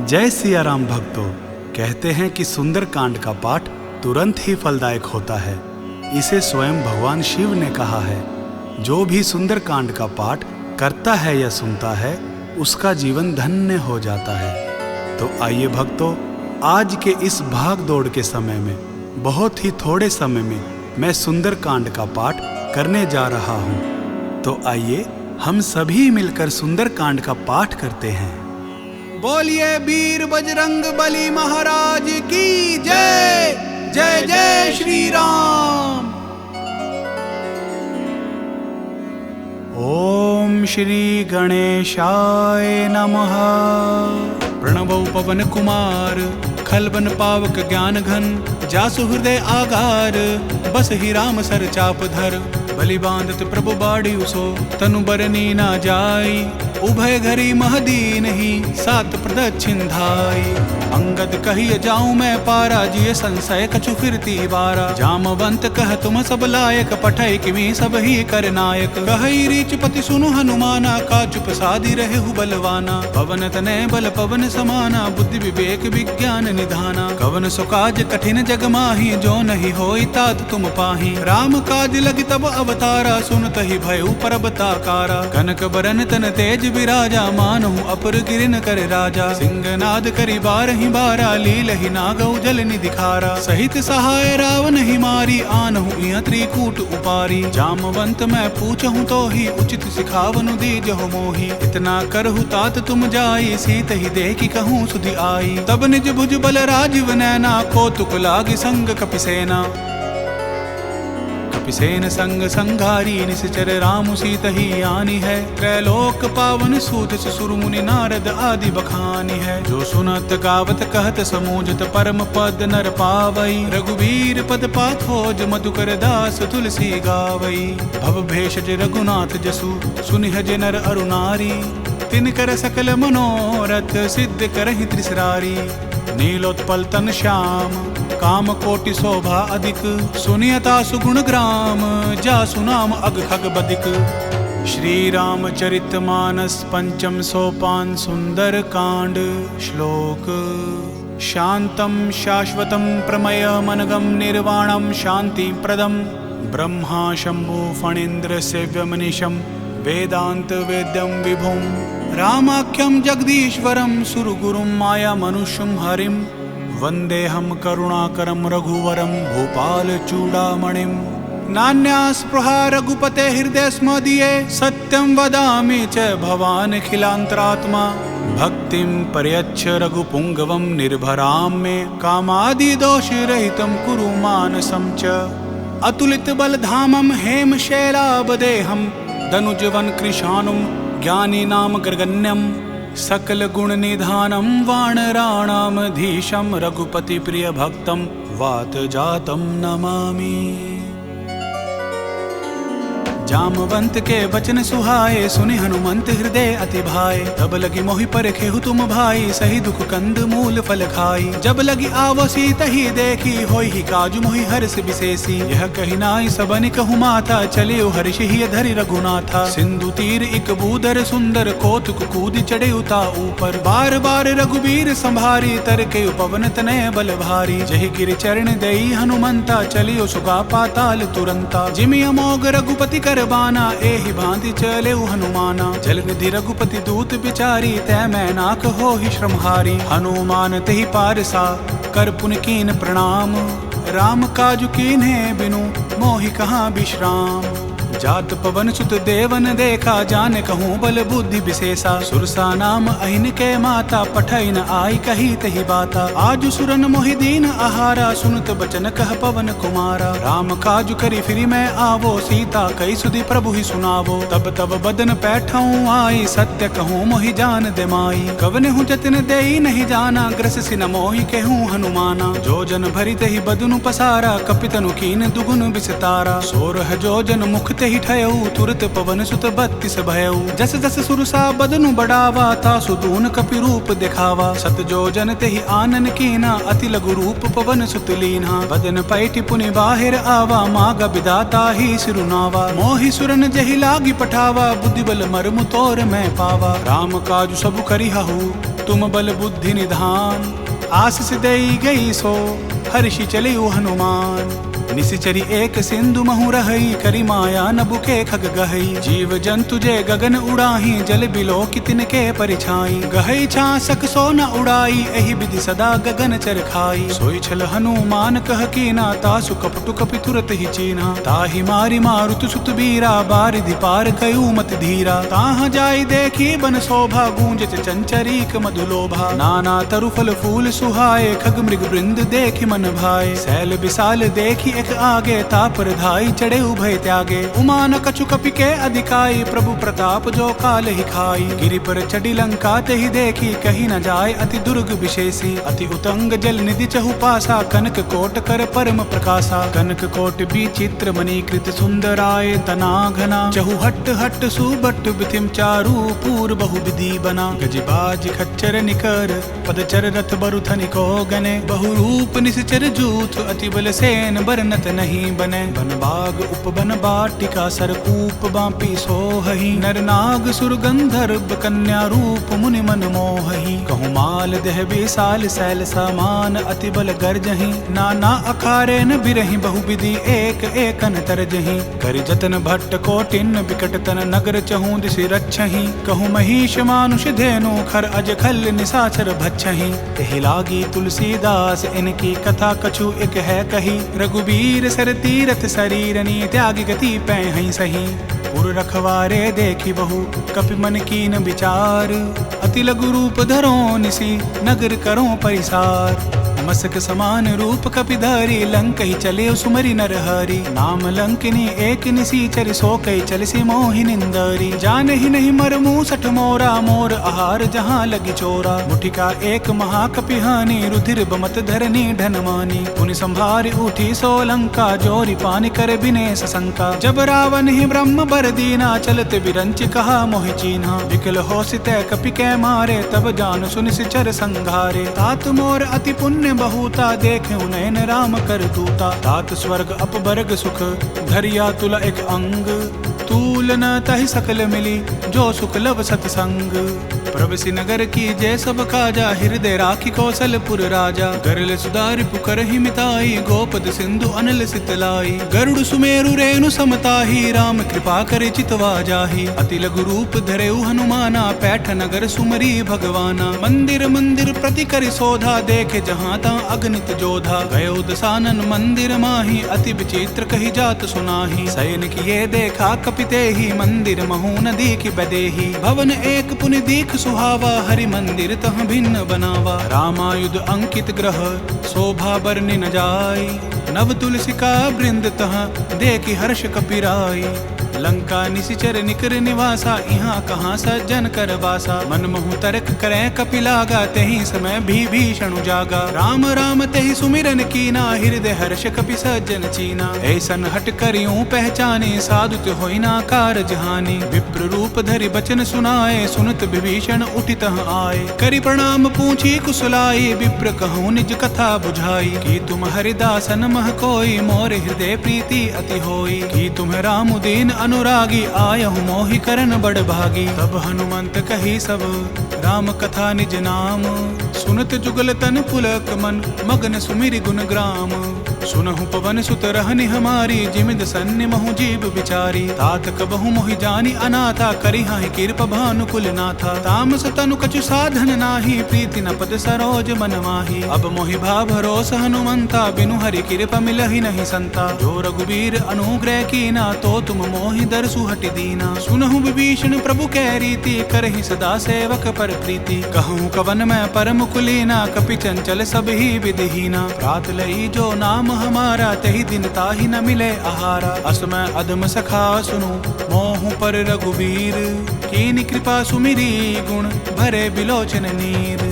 जय सिया राम भक्तों। कहते हैं कि सुंदर कांड का पाठ तुरंत ही फलदायक होता है। इसे स्वयं भगवान शिव ने कहा है। जो भी सुंदर कांड का पाठ करता है या सुनता है उसका जीवन धन्य हो जाता है। तो आइए भक्तों, आज के इस भाग दौड़ के समय में बहुत ही थोड़े समय में मैं सुंदर कांड का पाठ करने जा रहा हूँ। तो आइए हम सभी मिलकर सुंदर कांड का पाठ करते हैं। बोलिए वीर बजरंग बली महाराज की जय। जय जय श्री राम। ओम श्री गणेशाय नमः। प्रणवौ पवन कुमार खलबन पावक ज्ञान घन। जासु हृदय आगार बस ही राम सर चाप धर। बलि बांधत प्रभु बाड़ी उसो तनु बरनी ना जाई। उभय घरी महदीन ही सात प्रदक्षिण धाई। अंगद कहिए जाऊं मैं पारा जिये संशय कछु फिरती बारा। जामवंत कह तुम सब लायक पठय किमी सब ही कर नायक। कहई रीच पति सुनु हनुमाना का चुप सादी रहे हु बलवाना। पवन तनय बल पवन समाना बुद्धि विवेक विज्ञान निधाना। कवन सुकाज कठिन जग माही जो नहीं होई तात तुम पाही। राम काज लगी तब अवतारा सुनत ही भयउ परब ताकारा। कनक बरन तन तेज विराजा मानहु अपर गिरिन कर राजा। सिंहनाद करि बारहि बारा लील ही नागौ जल निधिखारा। सहित सहाय रावण ही मारी आनहु इह त्रिकूट उपारी। जामवंत मैं पूछहु तो ही उचित सिखावनु दीजहु मोही। इतना करहु तात तुम जाई सीत ही देखी कहूँ सुधि आई। तब निज भुज बल राजीव नैना कौतुक लागी संग कपिसेना। कपिसेन संग संघारी निश्चर राम सीत ही आनी है। त्रैलोक पावन सूत सुर मुनि नारद आदि बखानी है। जो सुनत गावत कहत समूझत परम पद नर पावई। रघुवीर पद पाखोज मधुकर दास तुलसी गावई। भव भेषज रघुनाथ जसु सुनिहज नर अरुनारी। तिनकर सकल मनोरथ सिद्ध करहि त्रिसरारी। नीलोत्पल तन श्याम काम कोटि शोभा अधिक। सुनियता सुगुण ग्राम जासु नाम अग खग बदिक। श्री रामचरित मानस पंचम सोपान सुंदर कांड श्लोक। शांतम शाश्वतम प्रमय मनगम निर्वाणम शांति प्रदम। ब्रह्मा शंभु फणीन्द्र सेव्यमनिशम वेदांत वेद्यम विभुम। रामाख्यम जगदीश्वरम सुरगुरुम माया मनुष्यम हरिम। वंदेहम करुणाकरम रघुवरम भूपाल चूड़ामणिम। नान्या स्पृहा रघुपते हृदय स्मदीये। सत्यम वदामि च भवान् अखिलांतरात्मा। भक्तिम पर्यच्छ रघुपुंगवम निर्भराम मे। कामादि दोष रहितम कुरु मानसम च। अतुलित बलधामम हेम शैलाबदेहम। धनुजवन कृशानुम ज्ञानी नाम ग्रगण्यम। सकल गुण निधानम वानराणामधीशम। रघुपति प्रिय भक्तम वात जातम नमामि। जामवंत के बचन सुहाए सुनि हनुमंत हृदय अति भाए। तब लगी मोहि परखेहु तुम भाई सही दुख कंद मूल फल खाई। जब लगी आवो सीत ही देखी होई ही काजु मोहि हर्ष विशेषी। यह कही नाई सबन कहु माथा चलियो हर्ष ही धरि रघुनाथा। सिंधु तीर इक बूदर सुंदर कौतुक कूद चढ़े उता ऊपर। बार बार रघुबीर संभारी तर के पवन तनय बल भारी। जहि गिर चरण दई हनुमंता चलियो सुगा पाताल तुरंता। जिमि अमोघ रघुपति कर बाना एहि भांति चले हनुमाना। जलनिधि रघुपति दूत बिचारी तै मैं नाक हो ही श्रमहारी। हनुमान तेहि पारसा कर पुन कीन प्रणाम। राम काजु कीन्हे बिनु मोहि कहाँ विश्राम। जात पवन सुत देवन देखा जाने कहूँ बल बुद्धि विशेषा। सुरसा नाम अहिन के माता पठै न आई कही तही बाता। आजु सुरन मोहि दीन आहारा सुनत बचन कह पवन कुमारा। राम काजु करी फिरी मैं आवो सीता कई सुधि प्रभु ही सुनावो। तब तब बदन पैठाऊँ आई सत्य कहूँ मोहि जान दे माई। कवन हूँ जतन देई नहीं जाना ग्रस सिन मोहि कहूँ हनुमाना। जो जन भरी तही बदनु पसारा कपितनु कीन दुगुन बिसतारा। सोरह जो जन मुख तेहि ठयऊ तुरत पवन सुत 32 भयऊ। जस जस सुरसा बदनु बढ़ावा तासु दून कपि रूप दिखावा। सत जो जन तेहि आनन कीना अति लघु रूप पवन सुत लीना। बदन पैठि पुनि बाहिर आवा मागा बिदाता ही सिरुनावा। मोहि सुरन जहि लागी पठावा बुद्धि बल मर्म तोर मैं पावा। राम काजु सबु करिहु तुम बल बुद्धि निधान। आशीष देई गई सो हर्षि चलिउ हनुमान। निसिचरी एक सिंधु महु रहई करी माया न बुके खग गहई। जीव जंतु जे गगन उड़ाही जल बिलो कितिन के परिछाई। गहई छासक सो न उड़ाई एहि विधि सदा गगन चर खाई। सोई छल हनुमान कह कीना तासु कपटु कपि तुरत ही चीना। ताहि मारि मारुत सुत बीरा बारिधि पार गयु मत धीरा। ताहा जाई देखी बन शोभा गूंजत चंचरीक मधुलोभा। नाना तरु फल फूल सुहाए खग मृग वृंद देखि मन भाए। शैल विशाल देखी एक आगे तापर धाई चढ़े उभय त्यागे। उमान कछु कपि के अधिकाई प्रभु प्रताप जो काल ही खाई। गिरि पर चढ़ी लंका तेहि देखी कहीं न जाय अति दुर्ग विशेषी। अति उतंग जल निधि चहु पासा कनक कोट कर परम प्रकाशा। कनक कोट विचित्र मणिकृत सुंदराय तना घना। चहु हट हट सुबट बिथिम चारु पूर बहु विधि बना। गजबाज खच्चर निकर पदचर रथ बरुथनि को गने। बहु रूप निश्चर जूथ अति बल सेन बरनत नहीं बने। बन बाग उपवन बाटिका सरकूप बापी सोहहि। नर नाग सुर गंधर्व कन्या रूप मुनि मन मोहहि। कहु माल देह विशाल शैल समान अति बल गर्जहि। नाना अखारे न बिरहि बहु विधि एक एकन तरजहि। करि जतन भट्ट कोटिन विकट तन नगर चहु दिशि रक्षहि। कहु महिष मानुष धेनु खर अज खल निशाचर भक्षहि। एहि लागी तुलसीदास इनकी कथा कछु एक है कही। रघुबीर सर तीरथ शरीरनी त्यागी गति पैं सही। पुर रखवारे देखी बहु कपि मन कीन विचार। अति लघु रूप धरो निसी नगर करो परिसार। मसक समान रूप कपिधारी लंक ही चले सुमरि नर हरि। नाम लंकिनी एक निसीचर सो कई चलसी मोहि निंदरी। जान ही नहीं मर मूसठ मोरा मोर आहार जहाँ लगी चोरा। मुठिका एक महाकपिहानी रुधिर बमत धरनी ढनमानी। पुनि संभारी उठी सो लंका जोरी पानी कर बिने सशंका। जब रावण ही ब्रह्म बर दीना चलत बिरंच कहा मोहि चीन्हा। विकल हो सितै कपि कै मारे तब जान सुनि सिचर संघारे। तात मोर अति पुण्य बहुता देखे नयन राम कर दूता। तात स्वर्ग अपवर्ग सुख धरिया तुला एक अंग। तूल न तहि सकल मिली जो सुख लव सतसंग। प्रवसी नगर की जय सब काजा हृदय राखी कौशलपुर राजा। गरल सुधारि पुकर ही मिताई गोपद सिंधु अनल सितलाई। गरुड़ सुमेरु रेणु समताही राम कृपा कर चितवा जाही। अति लघु रूप धरेउ हनुमाना पैठ नगर सुमरी भगवाना। मंदिर मंदिर प्रति करि शोधा देखे जहाँ ता अगणित जोधा। गयो दसानन मंदिर माही अति विचित्र कही जात सुनाही। सैन किए देखा कपिते ही मंदिर महु नदी की बदेही। भवन एक पुनि दीख सुहावा हरि मंदिर तह भिन्न बनावा। रामायुध अंकित ग्रह शोभा बरनि न जाई। नव तुलसिका वृंद तह देखी हर्ष कपिराई। लंका निशिचर निकर निवासा यहाँ कहाँ सज्जन कर वासा। मन महु तर्क करें कपिलागा तेहि समय भी भीषण जागा। राम राम तेहि सुमिरन कीना हृदय हर्ष कपि सज्जन चीना। ऐसन हट करियूं पहचाने साधुत होई ना कारज हानि। विप्र रूप धरि बचन सुनाए सुनत विभीषण उठित आए। करि प्रणाम पूछी कुशलाई विप्र कहूँ निज कथा बुझाई। कि तुम हरिदासन मह कोई मोर हृदय प्रीति अति होई। कि तुम राम दीन अनुरागी आयहु मोहि करन बड़ भागी। तब हनुमंत कही सब राम कथा निज नाम। सुनत जुगल तन पुलक मन मगन सुमिरि गुण ग्राम। सुनहु पवन सुत रहनि हमारी जिमिद सन्नि महु जीव बिचारी। तात कबहु मोहि जानी अनाथा करि हाहि कृप भानुकुल नाथा। तामस तनु कछु साधन नाही प्रीति न पद सरोज मन माही। अब मोहि भाव भरोस हनुमंता बिनु हरि कृपा मिलहि नहीं संता। जो रघुबीर अनुग्रह कीना तो तुम मोहि दरसु हटि दीना। सुनहु विभीषण प्रभु कै रीति करहि सदा सेवक पर प्रीति। कहूँ कवन मैं परम कुलीना कपि चंचल सब ही विधिहीना। प्रात लई जो नाम हमारा तहि दिन ताहि न मिले आहारा। असमय अधम सखा सुनु मोहु पर रघुबीर। कीनि कृपा सुमिरी गुण भरे बिलोचन नीर।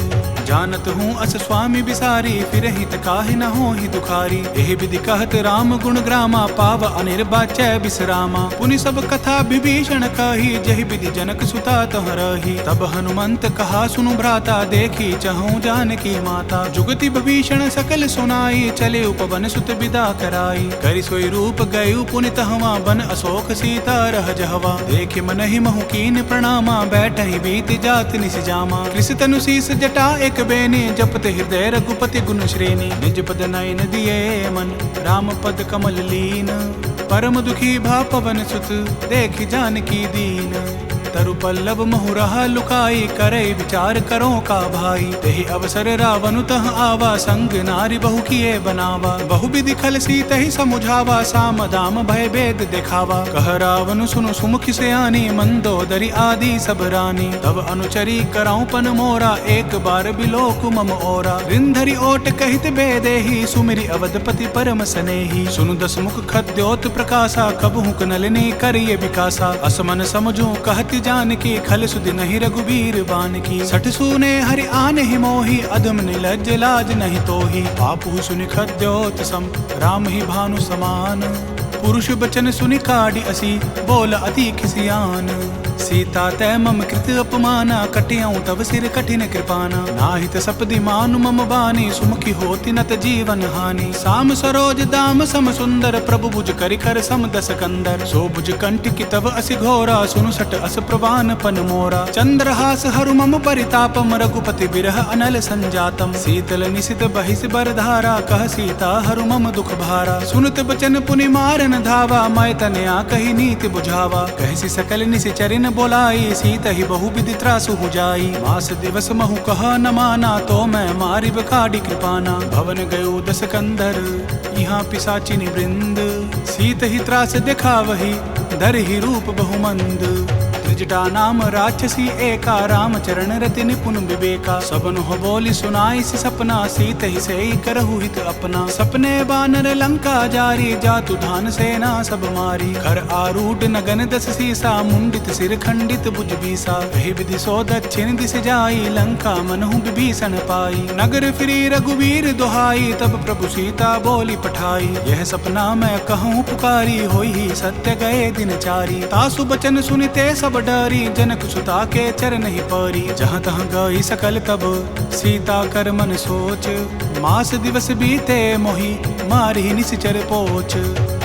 जानत हूँ अस स्वामी बिसारी, फिर हित काहे न हो ही दुखारी। एह विधि कहत राम गुण ग्रामा, पाव अनिर्वाच्य विश्रामा। पुनि सब कथा विभीषण कही, जहि विधि जनक सुता तह रही। तब हनुमंत कहा सुनु भ्राता, देखी चहु जानकी माता। जुगति विभीषण सकल सुनाई, चले उपवन सुत विदा कराई। करि सोई रूप गयु पुनि तहवा, बन अशोक सीता रह जहवा। देखे मन ही महु कीन प्रणामा, बैठहि बीत जात निस जामा। कृष तनु शीस जटा एक बेनी, जपत हृदय रघुपति गुण श्रेणी। निज पद नयन दिए मन, राम पद कमल लीन। परम दुखी भा पवन सुत, देखि जानकी दीन। तरु पल्लव महु रहा लुकाई, करे विचार करो का भाई। तेहि अवसर रावण तह आवा, संग नारी बहु किए बनावा। बहु विधि खल सीतहि समुझावा, साम दाम भय भेद दिखावा। कह रावण सुनु सुमुखि सयानी, मंदोदरी आदि सब रानी। तब अनुचरी कराऊं पन मोरा, एक बार बिलोक मम ओरा। रिंधरि ओट कहित बेदेहि, सुमिरि अवधपति परम सनेही। सुनु दस मुख खद्योत प्रकाशा, कबहु नलिनी करिए विकासा। असमन समझूं कहति जानकी, खल सुधि नहीं रघुबीर बान की। सठ सूने हरि आने ही मोही, अधम निलज्ज लाज नहीं तोही। आपहु सुनि खद्योत सम, राम ही भानु समान। पुरुष बचन सुनि काढ़ी असी, बोल अति खिसियान। सीता तै मम कृत अपमाना, कटियाऊं तब सिर कठिन कृपाना। नाहित सपदि मानु मम बानी, सुमुखी होती नत जीवन हानि। साम सरोज दाम सम सुंदर, प्रभु भुज करिखर सम दस कंदर। सो भुज कंठ की तब असि घोरा, सुनु सट अस प्रवान पन मोरा। चंद्रहास हरु मम परितापम, रघुपति बिरह अनल संजातम। शीतल निशित बहिस बरधारा, कह सीता हरु मम दुख भारा। सुनत बचन पुनि मारन धावा, मैं तनया कही नीति बुझावा। कहसी सकल निशि चरिन बोलाई, सीता ही बहु विधि त्रासु हो जाई। मास दिवस महु कह न माना, तो मैं मारी बकाडी कृपाना। भवन गयो दस कंदर, यहाँ पिशाचिनी वृंद। सीत ही त्रास देखा वही, धर ही रूप बहुमंद। त्रिजटा नाम राक्षसी एका, राम चरण रति निपुण विवेका। सबनु हो बोली सुनाई सि सपना, सीत ही से करहु हित अपना। सपने बानर लंका जारी, जातु धान सेना सब मारी। खर आरूढ़ नगन दस सीसा, मुंडित सिर खंडित भुज बीसा। वही विधि सो दक्षिण दिस जाई, लंका मनहु विभीषण पाई। नगर फिरी रघुवीर दुहाई, तब प्रभु सीता बोली पठाई। यह सपना मैं कहूँ पुकारी, होई ही सत्य गए दिन चारी। तासु बचन सुनिते सब डरी, जनक सुता के चरण ही परी। जहाँ तहाँ गई सकल तब, सीता कर मन सोच। मास दिवस बीते मोही, मारी निश्चर पोच।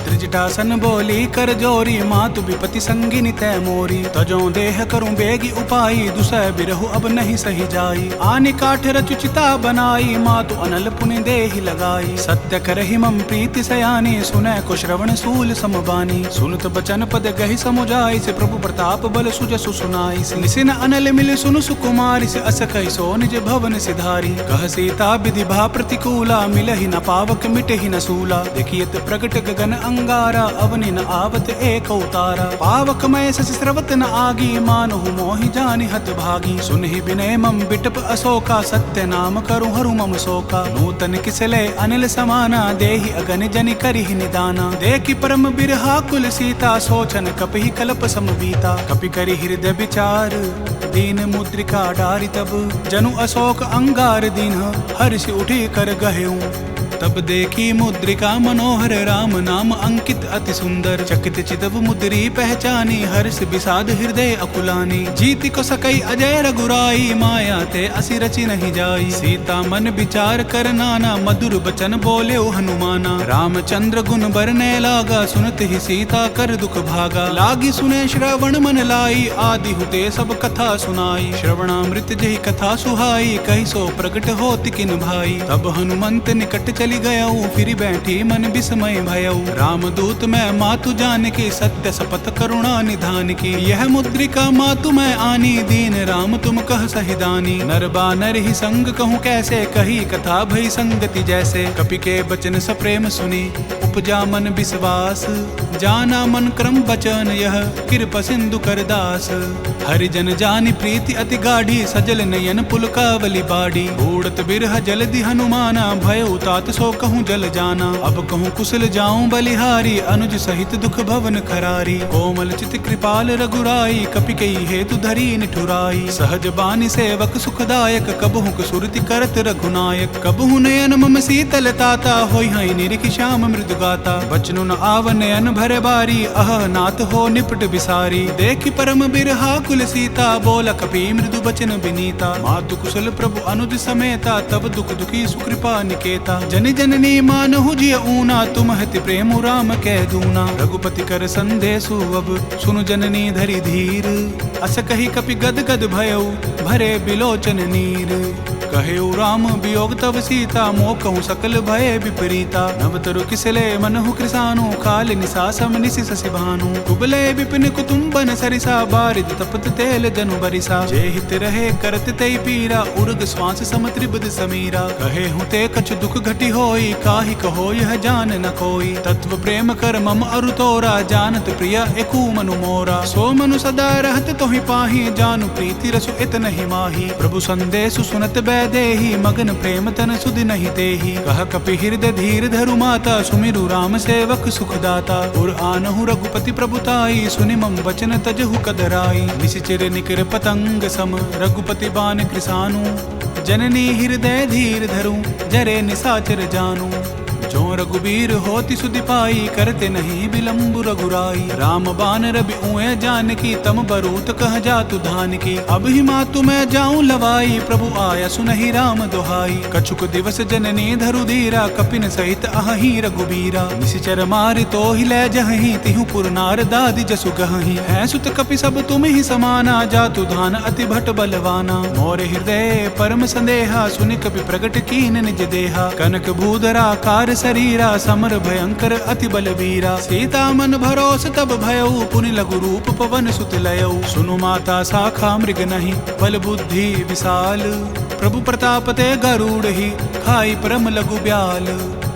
त्रिजटासन बोली कर जोरी, मातु विपति संगिनी तै मोरी। तजों देह करूं बेगी उपाई, दुसह बिरहु अब नहीं सही जाई। आनि काठ रचु चिता बनाई, मातु अनल पुनि देहि लगाई। सत्य करहि मम प्रीति सयानी, सुनै को श्रवण सूल समबानी। सुनत बचन पद गहि समुझाई, से प्रभु प्रताप बल सुजसु सुनाई। निसिन अनल मिल सुनु सुकुमारी, से अस कहि सो निज भवन सिधारी। कह सीता विधि भा प्रतिकूला, मिलहि न पावक मिटहि न सूला। देखियत प्रगट गगन अंगारा, अवनि न आवत एक उतारा। पावक मय शशि स्रवत न आगी, मानहु मोहि जानि हत भागी। सुनहि विनय मम बिटप अशोका, सत्य नाम करु हरु मम शोका। नूतन किसले अनिल समाना, देहि अगन जनि करिहि निदाना। देखि परम बिरहा कुल सीता, सोचन कपिहि कल्प समबीता। कपि करि हृदय विचार, दीन मुद्रिका डारि तब। जनु अशोक अंगार दीन, हर्षि उठि कर गहेऊ। तब देखी मुद्रिका मनोहर, राम नाम अंकित अति सुंदर। चकित चितव मुद्री पहचानी, हर्ष विषाद हृदय अकुलानी। जीति को सकई अजय रघुराई, माया ते असि रचि नहीं जाई। सीता मन विचार कर नाना, मधुर बचन बोले हनुमाना। रामचंद्र गुण बरने लागा, सुनत ही सीता कर दुख भागा। लागी सुने श्रवण मन लाई, आदि हुते सब कथा सुनाई। श्रवणामृत जही कथा सुहाई, कही सो प्रगट होति किन भाई। तब हनुमंत निकट चली गयऊ, फिर बैठी मन विस्मय भयऊ। रामदूत मैं मातु जान के, सत्य शपथ करुणा निधान की। यह मुद्रिका मातु मैं आनी, दीन राम तुम कह सहिदानी। नर बानर ही संग कहूँ कैसे, कही कथा भई संगति जैसे। कपि के बचन सप्रेम सुनी, उपजा मन विश्वास। जाना मन क्रम बचन यह, कृपा सिंधु कर दास। हरिजन जानि प्रीति अति गाढ़ी, सजल नयन पुलकावली बाड़ी। बूढ़त बिरह जलधि हनुमाना, भय तात सो कहूँ जल जाना। अब कहूँ कुशल जाऊं बलिहारी, अनुज सहित दुख भवन खरारी। कोमल चित कृपाल रघुराई, कपि कई हेतु धरी निठुराई। सहज बानी सेवक सुखदायक, कबहु सुरति करत रघुनायक। कबहु नयन मम शीतल ताता, होई हई निरिख श्याम मृदु गाता। बचनु न आव नयन भरे बारी, अह नाथ हो निपट बिसारी। देखि परम बिरहा कुल सीता, बोला कपि मृदु बचन बिनीता। मातु कुशल प्रभु अनुज समेता, तब दुख दुखी सुकृपा निकेता। जन जननी मानहु जिय ऊना, तुम हति प्रेम राम कह दूना। रघुपति कर संदेशु अब, सुनु जननी धरि धीर। अस कही कपि गद गद भयउ, भरे बिलोचन नीर। कहेउ राम वियोग तब सीता, मोह कहूँ सकल भय विपरीता। नव तरु किसले मनहु कृसानु, काल निसा सम निसि शशि भानु। कुबले विपिन कुतुम्बन सरिसा, बारिद तपत तेल जनु बरिसा। जे हित रहे करत तई पीरा, उर्ग श्वास सम त्रिबद समीरा। कहे हूँ ते कछु दुख घटी होई, काहि कहो यह जान न कोई। तत्व प्रेम कर मम अरु तोरा, जानत प्रिय एकू मनु मोरा। सो मनु सदा रहत तोहि पाहि, जानु प्रीति रसु इत नहीं माही। प्रभु संदेशु सुनत देहि, मगन प्रेम तन सुधि नहीं देहि। कह कपि हृदय धीर धरु माता, सुमिरु राम सेवक सुखदाता। उर आनहु रघुपति प्रभुताई, सुनि मम वचन तजहु कदराई। निशिचर निकर पतंग सम, रघुपति बान कृसानु। जननी हृदय धीर धरु, जरे निसाचर जानु। जो रघुबीर होति सुधि पाई, करते नहीं विलम्ब रघुराई। राम बान रवि उए जानकी, तम बरूत कह जातु धान की। अब ही मातु मैं जाऊं लवाई, प्रभु आया सुनहि राम दोहाई। कछुक दिवस जननी धरु धीरा, कपिन सहित अहि रघुबीरा। निशिचर मारि तो ही लै जहि, तिहु पुर नार दादि जसु गहि। है सुत कपि सब तुम ही समाना, जातु धान अति भट बलवाना। मोर हृदय परम संदेहा, सुनि कपि प्रगट कीन निज देहा। कनक भूधरा कार शरीरा, समर भयंकर अति बलवीरा। सीता मन भरोस तब भयउ, पुनि लघु रूप पवन सुत लयउ। सुनु माता शाखा मृग नहीं, बल बुद्धि विशाल। प्रभु प्रताप ते गरुड़ ही, खाई परम लघु ब्याल।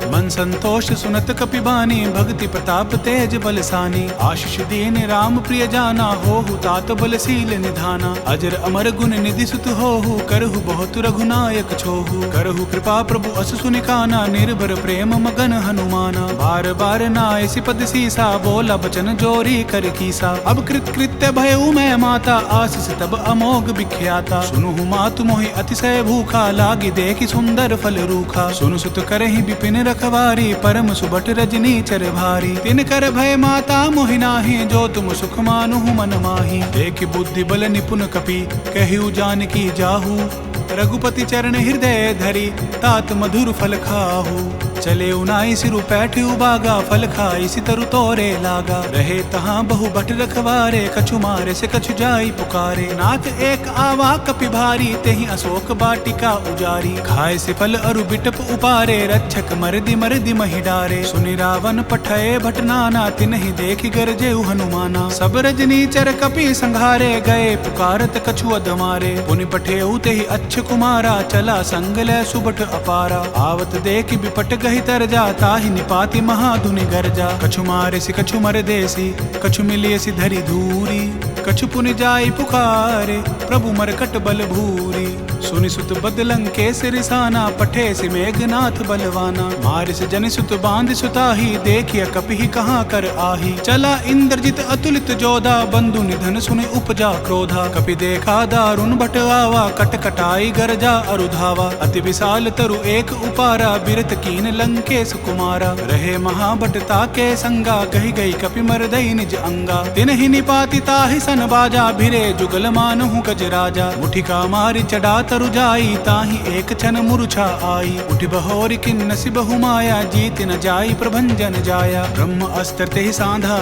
मन संतोष सुनत कपि बानी, भक्ति प्रताप तेज बलसानी। आशीष दीन राम प्रिय जाना, होहु तात बलशील निधाना। अजर अमर गुण निधि सुत होहु, करहु बहुत रघुनायक छोहु। करहु कृपा प्रभु अस सुनिकाना, निर्भर प्रेम मगन हनुमाना। बार बार नाय सिपद सीसा, बोला बचन जोरी कर कीसा। अब कृत कृत्य भयउ मैं माता, आशीष तब अमोघ विख्याता। सुनुहु मातु मोहि अतिशय भूखा, लागी देखि सुंदर फल रूखा। सुनु सुत करहि विपिन रखवारी, परम सुबट रजनी चर भारी। तिन कर भय माता मोहि नाहि, जो तुम सुख मानुहु मन माही। देखि बुद्धि बल निपुण कपि, कहिउ जानकी जाहु। रघुपति चरण हृदय धरि, तात मधुर फल खाहु। चले उनाई सिरु पैठ उबागा, फल खाई सितरु तोरे लागा। रहे तहाँ बहु भट रखवारे, कछु मारे से कछु जाई पुकारे। नाथ एक आवा कपि भारी, तेहि अशोक बाटिका उजारी। खाए से फल अरु बिटप उपारे, रक्षक मरदि मरदि महि डारे। सुनि रावण पठये भट नाना, तिन्हि देखि गरजेउ हनुमाना। सब रजनी चर कपि संघारे, गए पुकारत कछु अधमारे। पुनि पठेउ तेहि अच्छ कुमारा, चला संग लै सुबट अपारा। आवत देखि विपट गहि तरजा, ताहि निपाति महाधुनि गरजा। कछु मारे सि कछु मर देसी, कछु मिलिए सि धरि धूरी। कछु पुनि जाई पुकारे, प्रभु मरकट बल भूरी। सुनि सुत बदलंग केसरि साना, पठे सि मेघनाथ बलवाना। मारि से जनि सुत बांधि सुताही, देखिय कपिहि कहाँ कर आही। चला इंद्रजित अतुलित जोधा, बंधु निधन सुनि उपजा क्रोधा। कपि देखा दारुण भट आवा, कट कटाई गरजा अरुधावा। अति विशाल तरु एक उपारा, बिरत कीन लंकेश कुमारा। रहे महाभटता के संगा, कही गई कपि मरदई निज अंगा। तिन्हि निपाति ताहि सन बाजा, भिरे जुगल मानहु गज राजा। मुठिका मारि चढ़ा तरु जाई, ताहि एक क्षण मूर्छा आई। उठि बहोरि किन्नसि बहु माया, जीत न जाई प्रभंजन जाया। ब्रह्म अस्त्र तेहि साधा,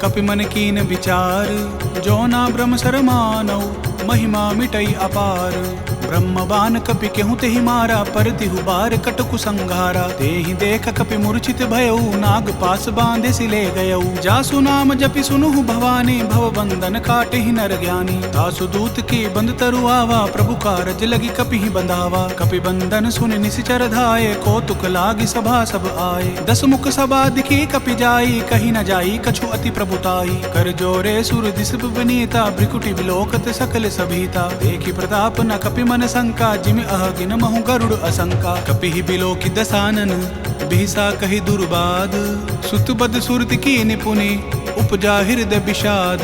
कपि मन कीन विचार। जो ना ब्रह्म सर मानौ, महिमा मिटई अपार। ब्रह्म बान कपि केहू तेहि मारा, पर तिहु बार कटकु संघारा। तेहि देख कपि मूर्छित भयउ, नाग पास बांधे सि ले गयउ। जासु नाम जपि सुनुहु भवानी, भव बंधन काटेहि नर ज्ञानी। दासु दूत की बंद तरु आवा, प्रभु कारज लगी कपिहि बंधावा। कपि बंधन सुनि निशिचर धाये, कौतुक लागी सभा सब आए। दस मुख सभा दिखी कपि जाई, कही न जाई कछु अति प्रभुताई। कर जोरे सुर दिस विनीता, भ्रिकुटि विलोकत सकल सभीता। देखि प्रताप न कपि मन पवन संका जिमि अहगिन महु गरुड़ असंका कपिहि बिलोकि दसानन बिहिसा कहि दुर्बाद सुत बद सुरति की निपुनि उपजा हृदय विषाद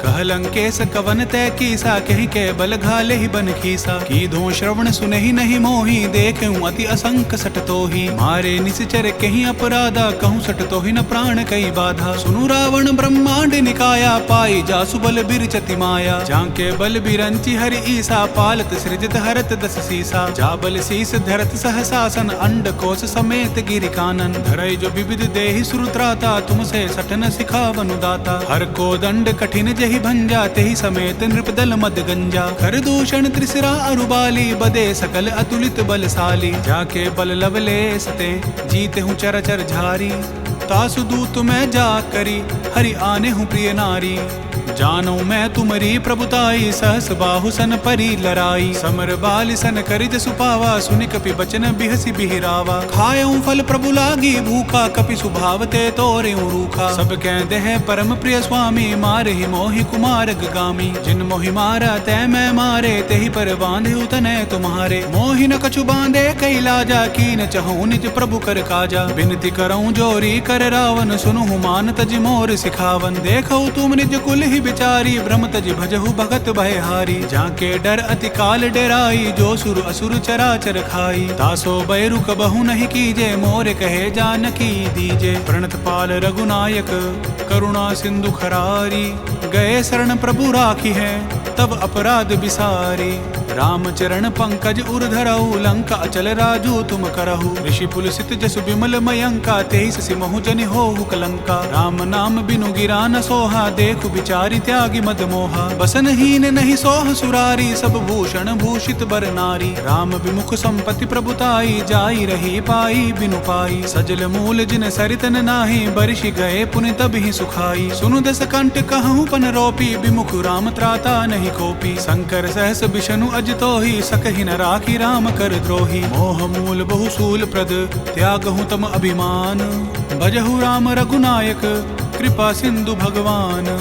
कह लंकेश कवन तय कीसा कहि के बल घाले ही बन खीसा की धो श्रवण सुनहि नहीं मोही देखूं अति असंक सट तोहि मारे निश्चर कहीं अपराधा कहूँ सट तोहि न प्राण कई बाधा सुनु रावण ब्रह्मांड निकाया पाई जासु बल बिरचति माया जाके बल बिरंचि हरि ईसा पालत सृजत हरत दस सीसा जा बल शीस धरत सहसासन अंड कोश समेत गिरि कानन धरई जो विविध देहि सुरत्राता तुमसे सटन सिखावनु दाता हर को दंड कठिन जहि भंजा तेहि समेत नृपदल मद गंजा कर दूषण त्रिसरा अरुबाली बदे सकल अतुलित बलशाली जाके बल लवले सते जीते हूँ चरचर झारी तासु दूत मैं जा करी हरि आने हूँ प्रिय नारी जानो मैं तुमरी प्रभुताई सहस बाहु सन परी लराई समर बाल सन करिज सुपावा सुनि कपि बचन बिहसी बिहिरावा खायऊं फल प्रभु लागी भूखा कपि सुभावते तोरे रूखा सब कहते हैं परम प्रिय स्वामी मारे ही मोहि कुमार गामी जिन मोहि मारा तय मैं मारे तेहि पर बांधे उतने तुम्हारे मोहि न कछु बांधे कई लाजा की न चहूं निज प्रभु कर काजा बिनती करऊं जोरी कर रावण सुनु मान तज मोर सिखावन देखो तुम निज कुल ही बिचारी भ्रम तज भजहु भगत भयहारी जाके डर अति काल डेराई जो सुर असुर चराचर खाई तासो बैरु कबहु नहीं कीजे मोर कहे जानकी दीजे प्रणत पाल रघुनायक करुणा सिंधु खरारी गए शरण प्रभु राखी है तब अपराध बिसारी रामचरण पंकज उर्धरऊ लंका अचल राजू तुम करहु ऋषि पुलसित जसु विमल मयंका तेईस सिमहु जनि होहु कलंका राम नाम बिनु गिरा न सोहा देखु बिचारी त्यागी मद मोहा बसन हीन नहीं सोह सुरारी सब भूषण भूषित बर नारी राम विमुख संपत्ति प्रभुताई जाई रही पाई बिनु पाई सजल मूल जिन सरितन नाही बरिशि गए पुनि तबहि सुखाई सुनु दस कंठ कहूँ पन रोपी विमुख राम त्राता नहीं कोपी शंकर सहस विष्णु अज तो ही सकहि न राखी राम कर द्रोही मोह मूल बहुसूल प्रद त्यागहु तम अभिमान भजहु राम रघुनायक कृपा सिंधु भगवान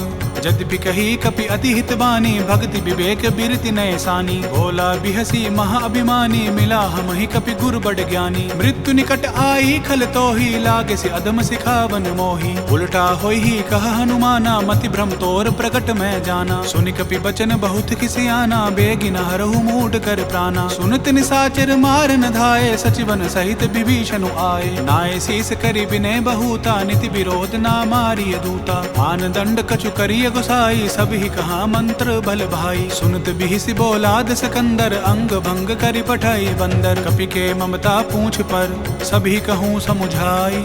यद्यपि कही कपि अति हित बानी भक्ति विवेक बिरति नय सानी बोला बिहसी महाअभिमानी मिला हम ही कपि गुर बड़ ज्ञानी मृत्यु निकट आई खल तो ही लागे से अदम सिखावन मोही उल्टा होई ही कह हनुमाना मति भ्रम तोर प्रकट मैं जाना सुनि कपि बचन बहुत किसियाना बेगिन हरहु मूड कर प्राणा सुनत निसाचर मार न धाये सचिवन सहित विभीषण आए नाय शीस करि बिने बहुता निति विरोध ना मारिय दूता आन दंड कछु करिय गोसाई सभी कहा मंत्र भल भाई सुनत बिहिसी बोलाद सकंदर अंग भंग करि पठाई बंदर कपि के ममता पूछ पर सभी कहूँ समुझाई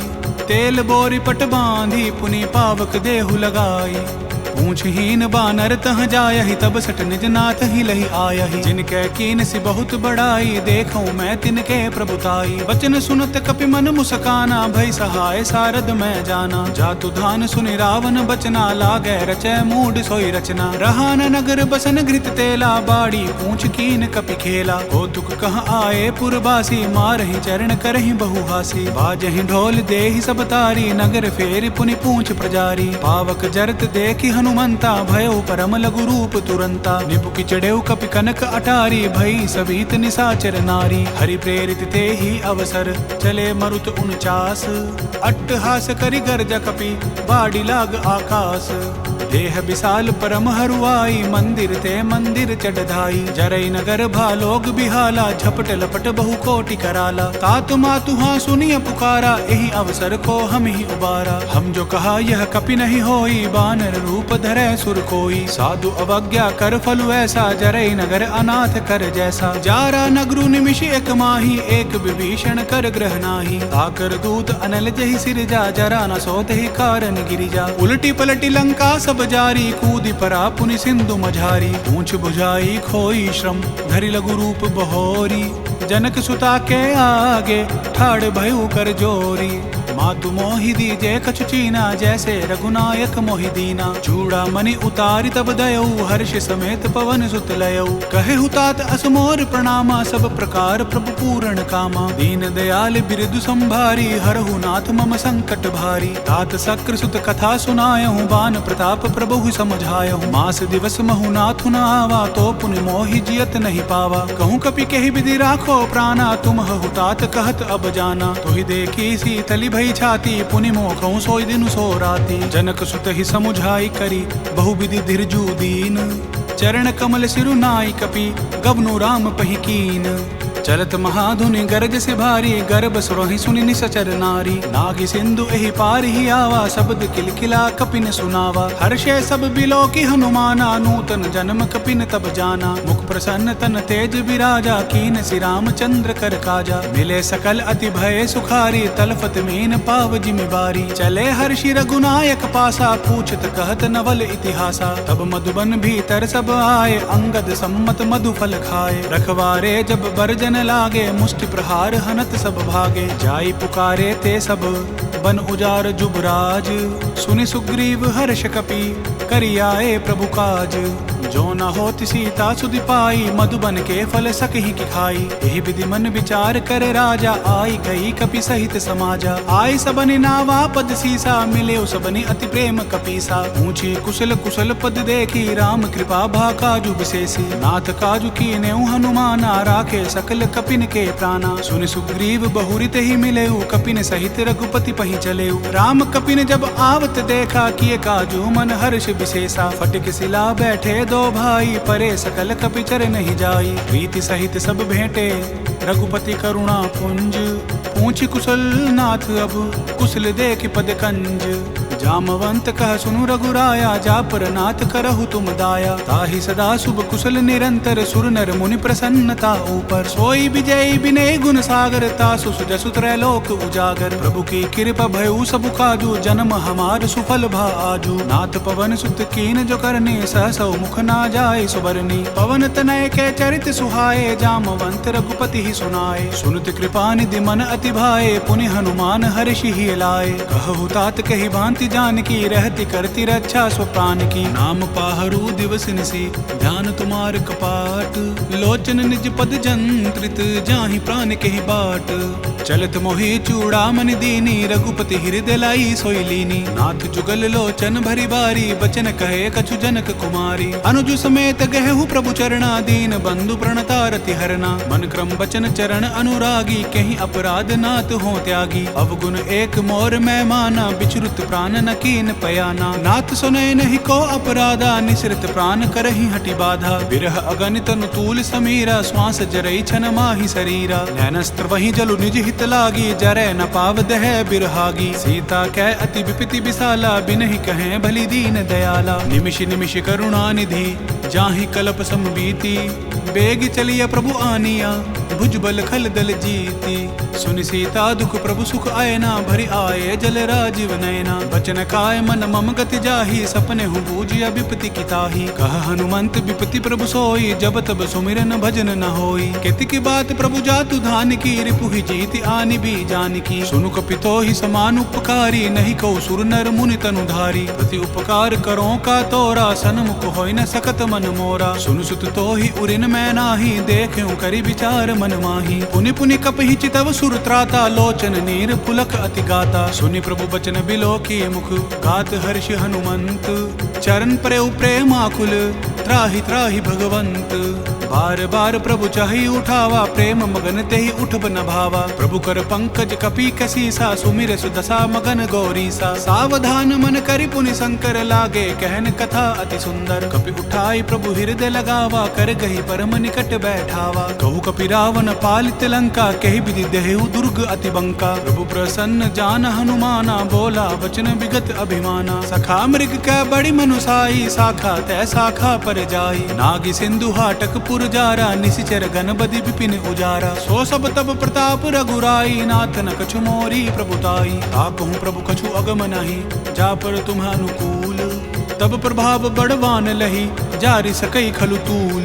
तेल बोरी पट बांधी पुनि पावक देहु लगाई पूछहीन बानर तह जायहि तब सट निज नाथ ही लही आयहि जिनके कीन सी बहुत बड़ाई देखूं मैं तिनके प्रभुताई वचन सुनत कपि मन मुस्काना भई सहाय सारद मैं जाना जातु धान सुनि रावण बचना लागे रचै मूड सोई रचना रहा न नगर बसन घृत तेला बाड़ी पूछ कीन कपि खेला कौतुक कह आए पुरबासी मारहि चरण करहि बहुहासी बाजहि ढोल देहि सब तारी नगर फेर पुनि पूछ प्रजारी पावक जरत देखि हनुमंता भयो परम लघु रूप तुरंता निपुकी चढ़ेउ कपि कनक अटारी भई सभीत निसाचर नारी हरि प्रेरित ते ही अवसर चले मरुत 49 अट्टहास करि गर्ज कपि बाड़ी लाग आकाश देह विशाल परम हरुआई मंदिर ते मंदिर चढ़ाई जरई नगर भालोग बिहाला झपट लपट बहु कोटि कराला तात मातु हाँ सुनिय पुकारा यही अवसर को हम ही उबारा हम जो कहा यह कपि नहीं होई बानर रूप धरे सुर कोई साधु अवज्ञा कर फलु ऐसा जरई नगर अनाथ कर जैसा जारा नगरु निमिष एक माही एक विभीषण कर ग्रह नाही ताकर दूत अनल जहि सिरजा जरा न सोते ही कारण गिरिजा उलटी पलटी लंका सब जारी कूदी परा पुनि सिंधु मझारी पूछ बुझाई खोई श्रम धरि लघु रूप बहोरी जनक सुता के आगे ठाड़ भयु कर जोरी मातु मोहि दीजे कछु चीना, जैसे रघुनायक मोहि दीना। चूड़ा मणि उतारि तब दयऊ, हर्ष समेत पवन सुत लयऊ। कहे हुतात असमोर प्रणामा, सब प्रकार प्रभु पूर्ण कामा। दीन दयाल बिरदु संभारी, हरहु नाथ मम संकट भारी। तात सक्र सुत कथा सुनायहु, बान प्रताप प्रभु समझायहु। मास दिवस महु नाथु न आवा, तो पुनि मोहि जियत नहीं पावा। कहूँ कपि केहि विधि राखो प्राणा, तुम हुतात कहत अब जाना। तोहि देखी शीतली भई छाती, पुनि मोखऊँ सोई दिनु सो राती। जनक सुत ही समुझाई करी, बहु विधि धीरजु दीन। चरण कमल सिरु नाई कपि, गबनु राम पहि कीन। चलत महाधुनि गरज से भारी, गर्भ सुरहि सुनि निसचर नारी। नागी सिंधु एहि पार ही आवा, शब्द किलकिला कपिन सुनावा। हर्षे सब बिलो की हनुमाना, नूतन जन्म कपिन तब जाना। मुख प्रसन्न तन तेज विराजा, कीन श्री रामचंद्र कर काजा। मिले सकल अति भय सुखारी, तलफत मीन पाव जिमिबारी। चले हर्षि रघुनायक पासा, पूछत कहत नवल इतिहासा। तब मधुबन भीतर सब आए, अंगद सम्मत मधु फल खाए। रखवारे जब बरजन लागे, मुष्टि प्रहार हनत सब भागे। जाई पुकारे ते सब, बन उजार जुबराज। सुनि सुग्रीव हर्ष कपि, करि आए प्रभु काज। जो न होति सीता सुधि पाई, मधुबन के फल सकहि की खाई। यही विधि मन विचार कर राजा, आई गई कपि सहित समाजा। आई सबनि नावा पद सीसा, मिले सबनि अति प्रेम कपीसा। ऊंची कुशल कुशल पद देखी, राम कृपा भा काजु विशेषी। नाथ काजु कीनेउ हनुमाना, राखे सकल कपिन के प्राणा। सुनि सुग्रीव बहुरित ही मिलेउ, कपिन सहित रघुपति पहि चलेउ। राम कपिन जब आवत देखा, किए काजु मन हर्ष विशेषा। फटिक सिला बैठे दो भाई, परे सकल कपिचर नहीं जाई। प्रीति सहित सब भेंटे, रघुपति करुणा पुंज। पूछ कुशल नाथ अब, कुशल देख पद कंज। जामवंत कह सुनु रघुराया, जा पर नाथ करहु तुम दाया। ताहि सदा शुभ कुशल निरंतर, सुर नर मुनि प्रसन्नता ऊपर। सोई विजय विनय गुण सागर, तासु सुजसु त्रैलोक उजागर। प्रभु की कृपा भयउ सब काजू, जन्म हमार सुफल भा आजू। नाथ पवन सुत कीन जो करने, सहसौ मुख ना जाय सुबरनी। पवन तनय के चरित सुहाए, जामवंत रघुपति ही सुनाए। सुनत कृपा निधि मन अति भाए, पुनि हनुमान हर्षि ही लाए। कहु तात कहि भांति जानकी, रहती करती रक्षा स्व प्राण की। नाम पाहरु दिवस निसी, ध्यान तुम्हार कपाट। लोचन निज पद जंत्रित, जाहि प्राण केहि बाट। चलत मोहि चूड़ामणि दीनी, रघुपति हृदय लाई सोई लीनी। नाथ जुगल लोचन भरी बारी, बचन कहे कछु जनक कुमारी। अनुज समेत गहु प्रभु चरणा, दीन बंधु प्रणतारति हरना। मन क्रम बचन चरण अनुरागी, कहीं अपराध नाथ हो त्यागी। अवगुण एक मोर मैं माना, बिचरुत प्राण न कीन पयाना। नाथ सुनय नहीं को अपराधा, निसृत प्राण करहि हटि बाधा। बिरह अगणित अनुतूल समीरा, श्वास जरई छन माहि शरीरा। नैनस्त्र वही जलु निज हित लागी, जरै न पाव दह बिरहागी। सीता कै अति विपति विशाला, बिनहि कहें भली दीन दयाला। निमिष निमिष करुणा निधि, जाहि कल्प समबीति। बेग चलिया प्रभु आनिया, भुजबल खल दल जीती। सुनि सीता दुख प्रभु सुख आयना, भरि आए जल राजीव नयना। बचन काय मन मम गति जाहि, सपने हूँ बूझिया विपति की ताहि। कह हनुमंत विपति प्रभु सोई, जब तब सुमिरन भजन न होई। केतिक बात प्रभु जातु धान की, रिपु ही जीति आनि भी जानकी। सुनु कपितो ही समान उपकारी, नहीं कौ सुर नर मुनि तनुधारी। प्रति उपकार करो का तोरा, सन्मुख होय न सकत मन मोरा। सुनु सुत तो ही उरिन मैं नाही, देखूं करि विचार मन माही। पुनि पुनि कपहि चितव सुर त्राता, लोचन नीर पुलक अति गाता। सुनि प्रभु बचन बिलो की मुख, गात हर्ष हनुमंत। चरण प्रेउ प्रेमाकुल, त्राहि त्राहि भगवंत। बार बार प्रभु चाहि उठावा, प्रेम मगन तेहि उठब न भावा। प्रभु कर पंकज कपि कसीसा, सुमिर सुदशा मगन गौरीसा। सावधान मन करि पुनि शंकर, लागे कहन कथा अति सुंदर। कपि उठाई प्रभु हृदय लगावा, कर गही परम निकट बैठावा। कहु कपि रावण पालित लंका, कहि विधि देहु दुर्ग अति बंका। प्रभु प्रसन्न जान हनुमाना, बोला वचन विगत अभिमाना। सखा मृग कै बड़ी मनुसाई, शाखा तै शाखा पर जाई। नागी सिंधु हाटक जारा, निशिचर गणबदि विपिन उजारा। सो सब तब प्रताप रघुराई, नाथ न कछु मोरी प्रभुताई। ताकहु प्रभु कछु अगम नहीं, जा पर तुम अनुकूल। तब प्रभाव बड़वान लही, जारि सकई खलु तूल।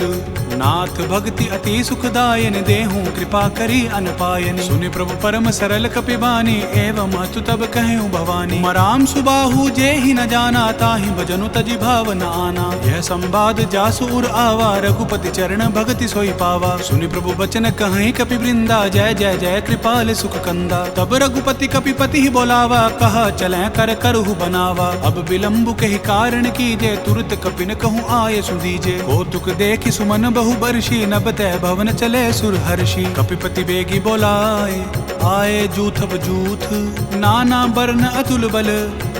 नाथ भक्ति अति सुखदायन, देहूं कृपा करी अनपायन। सुनि प्रभु परम सरल कपिबानी, एवं अतु तब कहूँ भवानी। मराम सुबाहु जे ही न जाना, ताहि भजनु तजि भाव न आना। यह संवाद जासु उर आवा, रघुपति चरण भगति सोई पावा। सुनि प्रभु बचन कहीं कपि वृंदा, जय जय जय कृपाल सुख कंदा। तब रघुपति कपिपति ही बोलावा, कहा चलें कर करहु बनावा। अब विलंबु कही कारण कीजे, तुरत कपिन कहूँ आये सुदीजे। कौतुक देखि सुमन बहु बर्षी, नभ तै भवन चले सुर हर्षि। कपिपति बेगी बोलाए, आए जूथब जूथ। नाना बरन अतुल बल,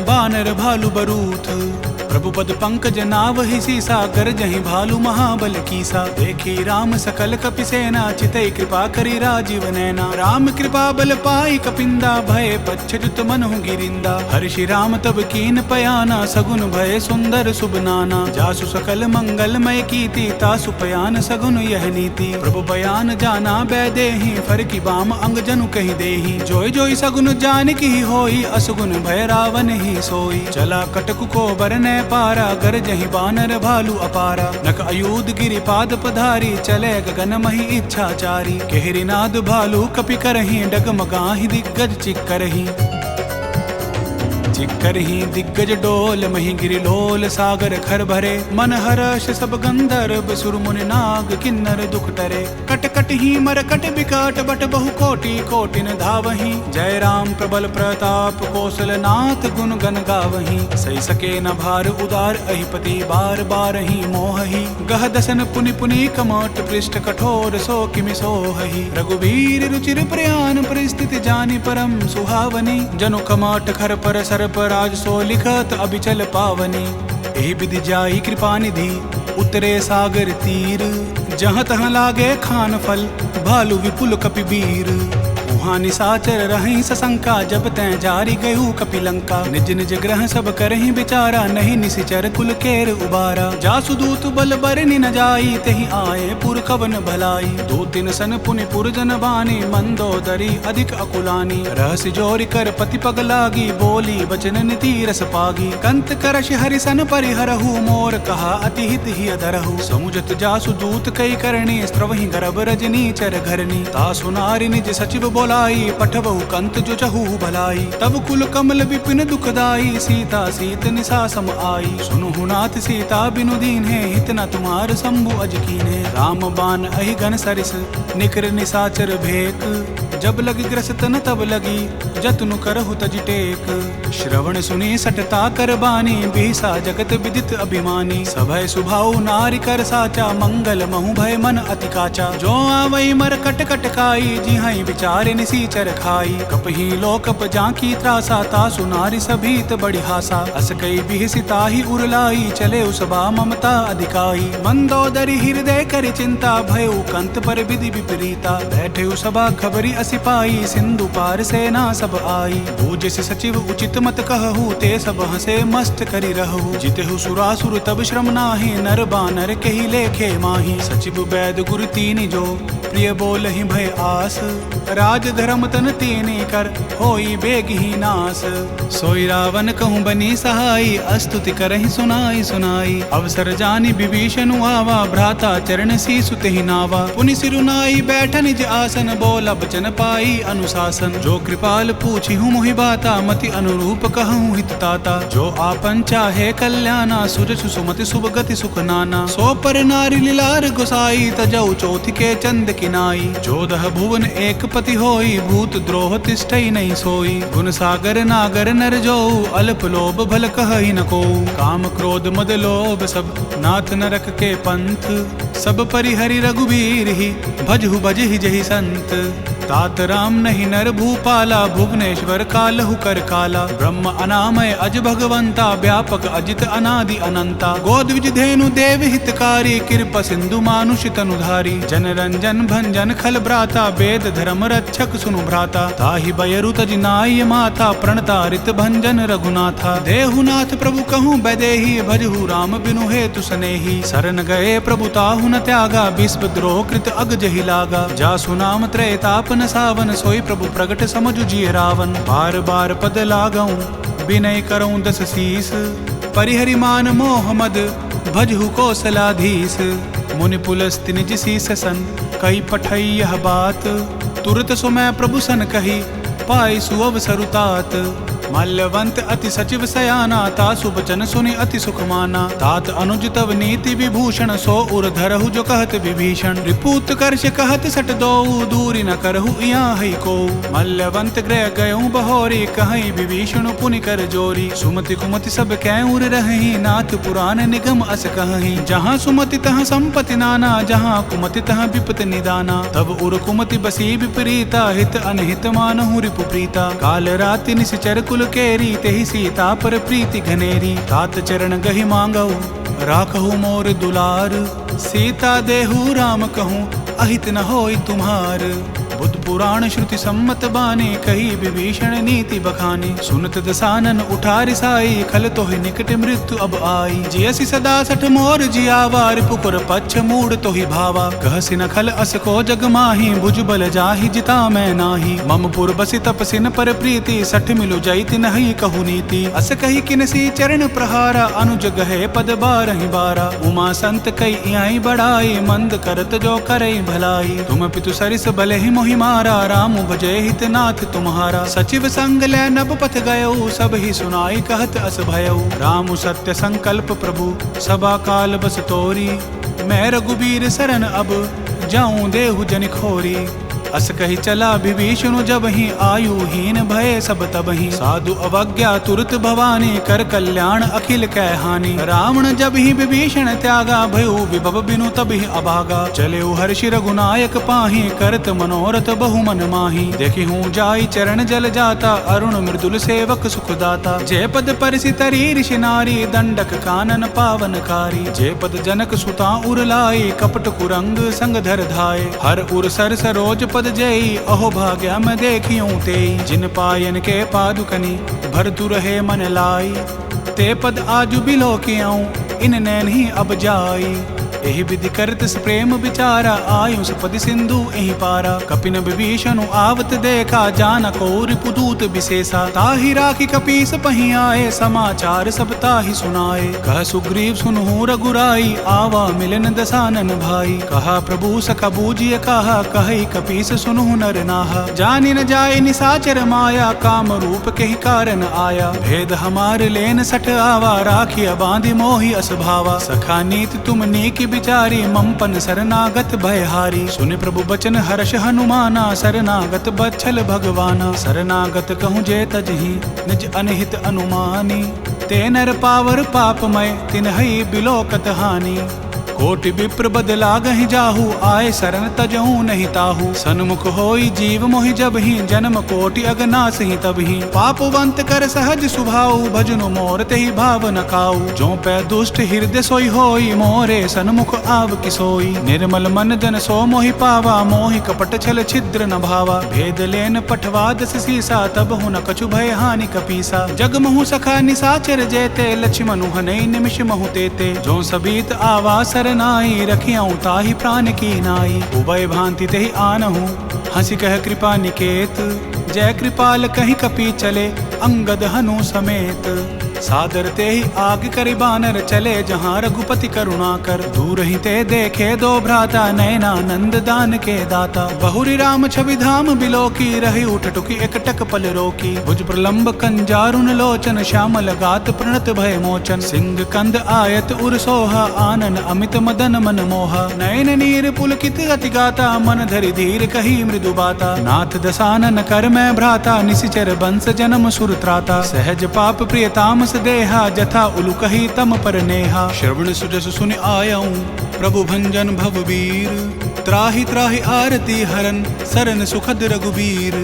बानर भालु बरूथ। प्रभु पद पंकज नावहि सीसा, गरजहि भालु महाबल कीसा। देखी राम सकल कपि सेना, चितई कृपा करी राजीव नैना। राम कृपा बल पाई कपिंदा, भय पच्छजुत मनहु गिरिंदा। हर्षि राम तब कीन पयाना, सगुन भय सुंदर शुभ नाना। जासु सकल मंगलमय कीति, तासु पयान सगुन यह नीति। प्रभु बयान जाना बैदेहि, फर की बाम अंग जनु कहि देहि। जोई जोई सगुन जानकी होई, असगुन भय रावण ही सोई। चला कटकु को बरनै पारा, गरजहि बानर भालु अपारा। नक अयूध गिरिपाद पधारी, चले गगन मही इच्छाचारी। केहरि नाद भालु कपि करहि, डगमगाहि दिग्गज चिक्करहि। चिक्करहि दिग्गज डोल, मही गिरि लोल सागर खर भरे। मन हर्ष सब गंधर्व, सुर मुनि नाग किन्नर दुख टरे। कट कट ही मरकट बिकट, बट बहु कोटि कोटिन धावहि। जय राम प्रबल प्रताप, कौशल नाथ गुण गण गावहि। सही सके न भार उदार, अहिपति बार बार ही मोहहि। गह दसन पुनि पुनि कमट, पृष्ठ कठोर सो किमि सोहहि। रघुवीर रुचिर प्रयान, परिस्थिति जानि परम सुहावनी। जनु कमट खर पर सर पर, आज सो लिखत अबिचल पावनी। एहि विधि जाई कृपा निधि, उतरे सागर तीर। जहाँ तहाँ लागे खान फल, भालु विपुल कपि वीर। वहाँ निसाचर रहीं सशंका, जब तैं जारी गयू कपिलंका। निज निज ग्रह सब करहीं विचारा, नहीं निसिचर कुल केर उबारा। जासु दूत बल बरनि न जाई, तेहि आए पुर कवन भलाई। दो तिन सन पुनि पुरजन बानी, मंदोदरी अधिक अकुलानी। रहस्य जोरि कर पति पग लागी, बोली वचन नीति रस पागी। कंत करश हरिसन परिहरहु, मोर कहा अति हित ही अधरहु। समुझत जासु दूत कई करणी, स्त्रवहि गर्भ रजनी चर घरनी। तासु नारी निज सचिव बोलाई, पठबहु कंत जो चहु भलाई। तब कुल कमल विपिन दुखदाई, सीता सीत निसा सम आई। सुनु नाथ सीता बिनु दीन्हे, हित न तुम्हार शंभु अज कीन्हे। राम बान अहि घन सरिस, निकर निसाचर भेक। जब लगी ग्रस्त न तब लगी, जतनु करहु तज टेक। श्रवण सुनी सटता कर बानी, बीसा जगत विदित अभिमानी। सभय सुभाऊ नारी कर साचा, मंगल महु भय मन अति काचा। जो आवई मर कट कट खाई, जिहाई विचारे निसीचर खाई। कपहि लोकप जाकी त्रासा, तासु नारी सभीत बड़ी हासा। अस कई बिहसिता ही उरलाई, चले उसबा ममता अधिकाई। मंदोदरी हृदय कर चिंता, भयउ कंत पर विधि विपरीता। बैठे उसबा खबरी सिपाही, सिंधु पार सेना सब आई। भूज से सचिव उचित मत कहु, ते सब हंसे मस्त करी रहु। जितहु सुरासुर तब श्रम नाही, नर बानर केहि लेखे माही। सचिव वैद गुरु तीनि जो, प्रिय बोलहि भय आस। राज धर्म तन तीनि कर, होई बेगहि नास। सोई रावण कहूँ बनी सहाई, अस्तुति करहि सुनाई सुनाई। अवसर जानि विभीषण आवा, भ्राता चरण सीसु तेहि नावा। पुनि सिरुनाई बैठ निज आसन, बोला बचन पाई अनुशासन। जो कृपाल पूछी हूँ मोहि बाता, मति अनुरूप कहूँ हित ताता। जो आपन चाहे कल्याणा, सुजसु सुमति शुभ गति सुख नाना। सो पर नारी लीलार गोसाई, तजौ चौथ के चंद किनाई। चौदह भुवन एक पति होई, भूत द्रोह तिष्ठई नहीं सोई। गुण सागर नागर नर जो, अल्प लोभ भल कहहि न को। काम क्रोध मद लोभ सब, नाथ नरक के पंथ। सब परिहरि रघुवीर ही, भजहु भजहि जहि संत। तात राम नहीं नर भूपाला, भुवनेश्वर कालहु कर काला। ब्रह्म अनामय अज भगवंता, व्यापक अजित अनादि अनंता। गोद्विज धेनु देव हितकारी, कृपा सिंधु मानुष तनुधारी। जन रंजन भंजन खल भ्राता, वेद धर्म रक्षक सुनु भ्राता। ताहि बयरु तज नाय माथा, प्रणतारित भंजन रघुनाथा। देहुनाथ प्रभु कहूँ बैदेही, भजहु राम बिनु हेतु सनेही। शरण गए प्रभु ताहु न त्यागा, विश्व द्रोह कृत अग जहि लागा। जासु नाम त्रैताप न सावन, सोई प्रभु प्रगट समझु जिय रावण। बार बार पद लागऊं, विनय करऊं दस शीस। परिहरिमान मोहम्मद भजहु कौशलाधीश। मुनि पुलस्ति निज शीस सन कई पठई यह बात। तुरत सो मैं प्रभु सन कही पाई सुअवसरु तात। माल्यवंत अति सचिव सयाना तासु बचन सुनि अति सुख माना। तात अनुज तव नीति विभूषण सो उर धरहु जो कहत विभीषण। रिपुत कर्ष कहत सट दोऊ दूरी न करहु यहाँ है को। माल्यवंत गृह गयऊँ बहोरी कहीं विभीषण पुनि कर जोरी। सुमति कुमति सब कैउर रही नाथ पुराण निगम अस कहीं। जहाँ सुमति तहाँ संपत्ति नाना जहाँ कुमति तहाँ विपत निदाना। तब उर कुमति बसी विपरीता हित अनहित मानहु रिपु प्रीता। काल राति निश्चर कुल केरी तेहि सीता पर प्रीति घनेरी। तात चरण गहि मांगऊ राखहु मोर दुलार। सीता देहु राम कहूँ अहित न होई तुम्हार। बुद्ध पुराण श्रुति सम्मत बानी कही विभीषण नीति बखानी। सुनत दसानन उठारि साई खल तोहि निकट मृत्यु अब आई। जियसि सदा सठ मोर जियावा रिपुकुर पच्छ मूड तोहि भावा। कहसि न खल अस को जग माही भुज बल जाहि जिता मैं नाही। मम पुर बसि तपसिन पर प्रीति सठ मिलु जैति नहीं कहु नीति। अस कही किनसी चरण प्रहारा अनुज गहे पद बारहि बारा। उमा संत कई आई बढ़ाई मंद करत जो करई भलाई। तुम पितु सरिस बले ही मोहि मारा राम भजय हित नाथ तुम्हारा। सचिव संग लै नभ पथ गयऊ सब ही सुनाई कहत अस भयऊ। राम सत्य संकल्प प्रभु सभा काल बस तोरी। मैं रघुबीर शरण अब जाऊं देहु जन खोरी। अस कही चला विभीषण जब ही आयुहीन भय सब तब ही। साधु अवज्ञा तुरत भवानी कर कल्याण अखिल कै हानि। रावण जब ही विभीषण त्यागा भयो विभव बिनु तब ही अभागा। चले हर्षि रघुनायक पाही करत मनोरथ बहु मन माही। देखी हूँ जाई चरण जल जाता अरुण मृदुल सेवक सुखदाता। जय पद परसि तरी ऋषि नारी दंडक कानन पावनकारी। जय पद जनक सुता उर लाई कपट कुरंग संग धर धाये। हर उर सर सरोज पद जय अहो भाग्या मैं देखियूं तेई। जिन पायन के पादुकनी भरतु रहे मन लाई। ते पद आजु बिलो के आऊं इन नैन ही अब जाई। एहि विधि करत प्रेम विचारा आयु सपदि सिंधु एहि पारा। कपिन विभीषण आवत देखा जान को रिपुदूत विशेषा। ताहि राखी कपीस पही आए समाचार सब ताहि सुनाए। कह सुग्रीव सुनहु रघुराई आवा मिलन दसानन भाई। कहा प्रभु सखा बूझिय कहा कहि कपीस सुनहु नर नाहा। जानि न जाय निसाचर माया काम रूप के ही कारण आया। भेद हमार लेन सठ आवा राखिया बांधि मोहि असभावा। सखा नीत तुम नीक विचारी ममपन शरणागत भयहारी। सुनि प्रभु बचन हर्ष हनुमाना शरणागत बच्छल भगवाना। शरणागत कहूँ जे तजहि निज अनहित अनुमानी। ते नर पावर पापमय तिन्हई बिलोकत हानि। कोटि विप्र बदला गहि जाहू आए शरण तजहू नहीं ताहू। सन्मुख होई जीव मोहि जब ही जन्म कोटि अगनास ही तब ही। पापवंत कर सहज सुभाऊ भजनु मोर तेहि भाव न काऊ। जो पै दुष्ट हृदय सोई होई मोरे सन्मुख आव किसोई। निर्मल मन जन सो मोहि पावा मोहि कपट छल छिद्र न भावा। भेद लेन पठवा दस सीसा तब हु न कछु भय हानि कपीसा। जग महु सखा निसाचर जेते लक्ष्मणु हनई निमिष महु तेते। जो सबीत आवा नाई रखियाऊं ताहि प्राण की नाई। उभय भांति तेहि आनहु हंसी कह कृपा निकेत। जय कृपाल कहीं कपी चले अंगद हनु समेत। सादर ते ही आग करि बानर चले जहाँ रघुपति करुणा कर। दूर ही ते देखे दो भ्राता नयनानंद दान के दाता। बहुरी राम छवि धाम बिलोकी रही उठ टुकी एकटक पल रोकी। भुज प्रलंब कंजारुन लोचन श्यामल गात प्रणत भय मोचन। सिंह कंद आयत उर सोहा आनन अमित मदन मन मोहा। नयन नीर पुलकित अति गाता मन धरि धीर कही मृदु बाता। नाथ दसानन कर मैं भ्राता निशिचर बंस जन्म सुर त्राता। सहज पाप प्रिय तामस देहा जथा उलु कही तम पर नेहा। श्रवण सुजस सुनि आयऊं प्रभु भंजन भववीर। त्राहि त्राहि आरती हरन सरन सुखद रघुबीर।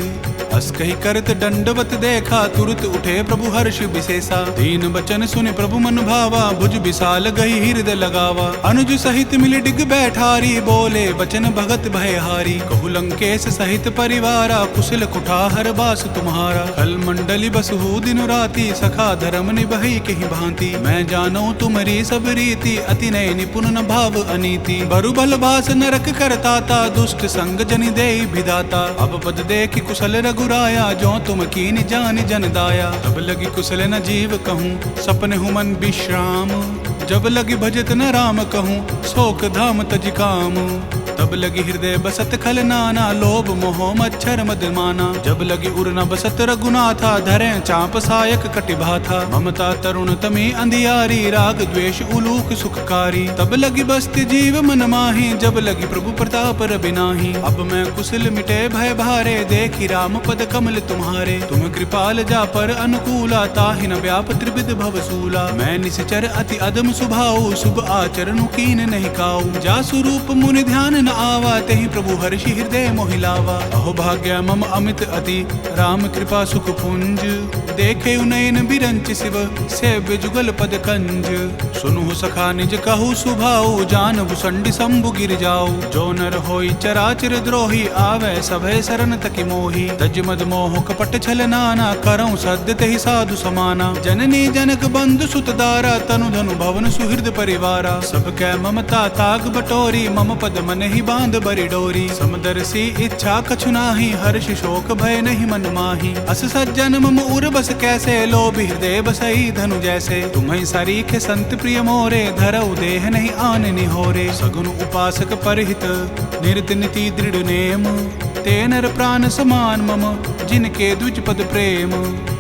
अस कही करत दंडवत देखा तुरत उठे प्रभु हर्ष विशेषा। दीन बचन सुनि प्रभु मन भावा भुज विशाल गई हृदय लगावा। अनुज सहित मिल डिग बैठारी बोले बचन भगत भयहारी। कहु लंकेश सहित परिवारा कुशल कुठार बास तुम्हारा। कल मंडली बसहु दिन राति सखा धर्म निभई कही भांति। मैं जानो तुम्हारी सब रीति अति नय निपुण न भाव अनीति। बरु बल बास नरक करताता दुष्ट संग जनि देई विधाता। अब पद देखि कुशल रघु रघुराया, जो तुम कीन जान जन दाया। तब लगी कुशल न जीव कहूँ, सपने हूँ मन विश्राम। जब लगी भजत न राम कहूँ, शोक धाम तज काम। तब लगी हृदय बसत खल नाना, लोभ मोह मच्छर मद माना। जब लगी उर न बसत रघुनाथा, धरे चाप सायक कटिभा था। ममता तरुण तमे अंधियारी, राग द्वेष उलूक सुखकारी। तब लगी बसती जीव मन माही, जब लगी प्रभु प्रताप रबिनाही। अब मैं कुशल मिटे भय भारे, देखी राम पद कमल तुम्हारे। तुम कृपाल जा पर अनुकूला, ताहि न व्याप त्रिविध भवसूला। मैं निश्चर अति अदम सुभाऊ, शुभ आचरण कीन नहीं काऊ। जा स्वरूप मुनि ध्यान न आवा, तेहि प्रभु हर्षि हृदय मोहिलावा। अहो भाग्य मम अमित अति, राम कृपा सुख पुंज। देखे नयन बिरंच शिव, सेव्य जुगल पद कंज। सुनु सखा निज कहु सुभाऊ, जान भुसंडी शंभु गिर जाऊ। जो नर होई चराचर द्रोही, आवे सभय शरण तकी मोही। तज मद मोह कपट छल नाना, करऊं सद्य तेहि साधु समाना। जननी जनक बंधु सुत दारा, तनु धनु भवन सुहृद परिवारा। सब कै ममता ताग बटोरी, मम पद मन ही बांध बरी डोरी। समदर्शी इच्छा कछु नाही, हर्ष शोक भय नहीं मन माही। अस सज्जन मम उर बस कैसे, लोभ हृदय बसई धनु जैसे। तुम्हें सरीखे संत प्रिय मोरे, धरऊ देह नहीं आन निहोरे। सगुन उपासक परहित, निरत नीति दृढ़ नेम। ते नर प्राण समान मम, जिनके द्विज पद प्रेम।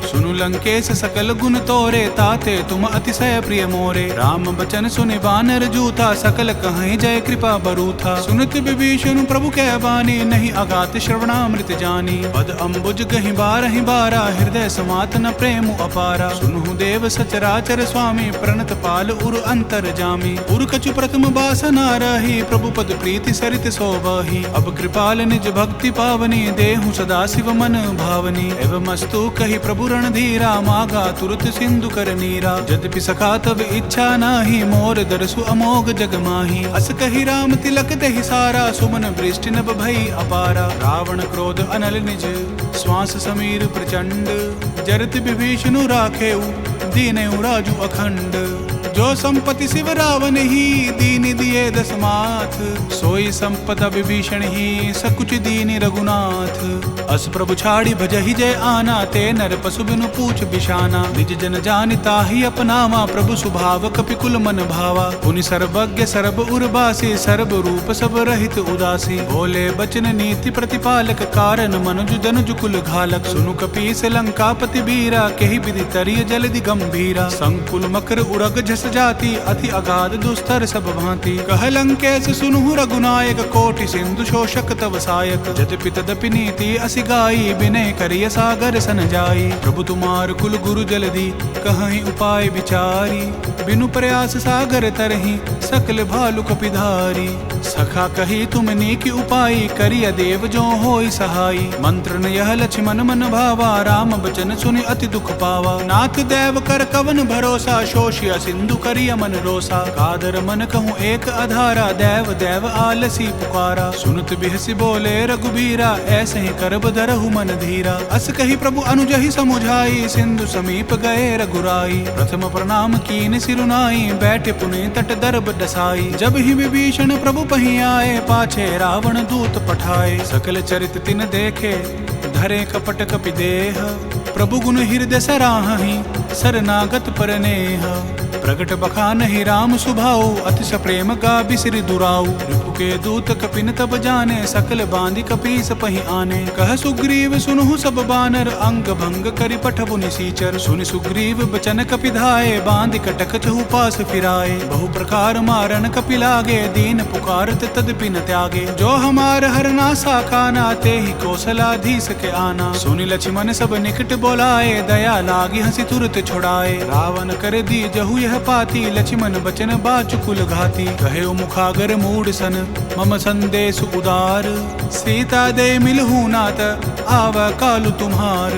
सुनु लंकेश सकल गुण तोरे, ताते तुम अतिशय प्रिय मोरे। राम बचन सुनि बानर जूथा, सकल कहीं जय कृपा बरूथा। सुनत विभीषण प्रभु कै बानी, नहीं अगात श्रवणामृत जानी। पद अम्बुज गहि बारहि बारा, हृदय समात न प्रेम अपारा। सुनु देव सचराचर स्वामी, प्रणत पाल उर अंतर जामी। उर कछु प्रथम बासना रही, प्रभु पद प्रीति सरित सोबही। अब कृपाल निज भक्ति पावनी, देहु सदा शिव मन भावनी। एवं अस्तु कही प्रभु धीरा, मागा तुरत सिंधु कर नीरा। यद्यपि सखा तब इच्छा नाही, मोर दरसु अमोघ जग माही। अस कही राम तिलक दहि सारा, सुमन वृष्टि नभ भई अपारा। रावण क्रोध अनल निज, श्वास समीर प्रचंड। जरत विभीषणु राखेउ, दीनेउ राजु अखंड। जो संपत्ति शिव रावण ही, दीन दिए दस माथ। सोई संपदा विभीषण ही, सकुच दीन रघुनाथ। अस प्रभु छाड़ी भजहि जय आना, ते नर पशु बिनु पूछ बिशाना। निज जन जानिता ही अपनावा, प्रभु स्वभाव कपिकुल मन भावा। पुनि सर्वज्ञ सर्व उर्वासी, सर्व रूप सब रहित उदासी। बोले बचन नीति प्रतिपालक, कारण मनुज दनुज कुल घालक। सुनु कपीस लंकापति बीरा, केहि विधि तरिय जलधि गंभीरा। संकुल मकर उरग झस जाति, अति अगाध दुस्तर सब भांति। कह लंकेश सुनु रघुनायक, कोटि सिंधु शोषक तव सायक। यद्यपि तदपि नीति असि गाई, विनय करिय सागर सन जाई। प्रभु तुम्हार कुल गुरु जलधि, कहीं उपाय विचारी। बिनु प्रयास सागर तरहि, सकल भालु कपिधारी। सखा कही तुम नीकी उपाय, करिय देव जो होई सहाई। मंत्र न यह लक्ष्मण मन भावा, राम बचन सुनि अति दुख पावा। नाथ देव कर कवन भरोसा, शोषिया सिंधु करिय मन रोसा। कादर मन कहूँ एक अधारा, देव देव आलसी पुकारा। सुनत बिहसी बोले रघुबीरा, ऐसे ही करब धरहु मन धीरा। अस कही प्रभु अनुज ही समुझाई, सिंधु समीप गए रघुराई। प्रथम प्रणाम कीन सिरुनाई, बैठे पुनि तट दर्ब डसाई। जब ही विभीषण प्रभु पही आए, पाछे रावण दूत पठाए। सकल चरित तिन देखे, धरे कपट कपि देह। प्रभु गुण हृदय सराहि, शरणागत पर नेह। प्रगट बखान ही राम सुभाऊ, अतिश प्रेम गा बिसरि दुराऊ। रिपु के दूत कपिन तब जाने, सकल बांधि कपीस पहि आने। कह सुग्रीव सुनहु सब बानर, अंग भंग करि पठबु निसीचर। सुनि सुग्रीव बचन कपि धाये, बांधि कटक चहु पास फिराए। बहु प्रकार मारन कपि लागे, दीन पुकारत तदपि न त्यागे। जो हमार हरनासा खाना, ते ही कौशलाधीश के आना। सुनि लक्ष्मण सब निकट बोलाए, दया लागी हंसी तुरत छुड़ाए। रावण कर दी जहु यह पाती, लक्ष्मण बचन बाचुकुल घाती। कहे मुखागर मूड सन, मम संदेश उदार। सीता दे मिलहु नात, आव कालु तुम्हार।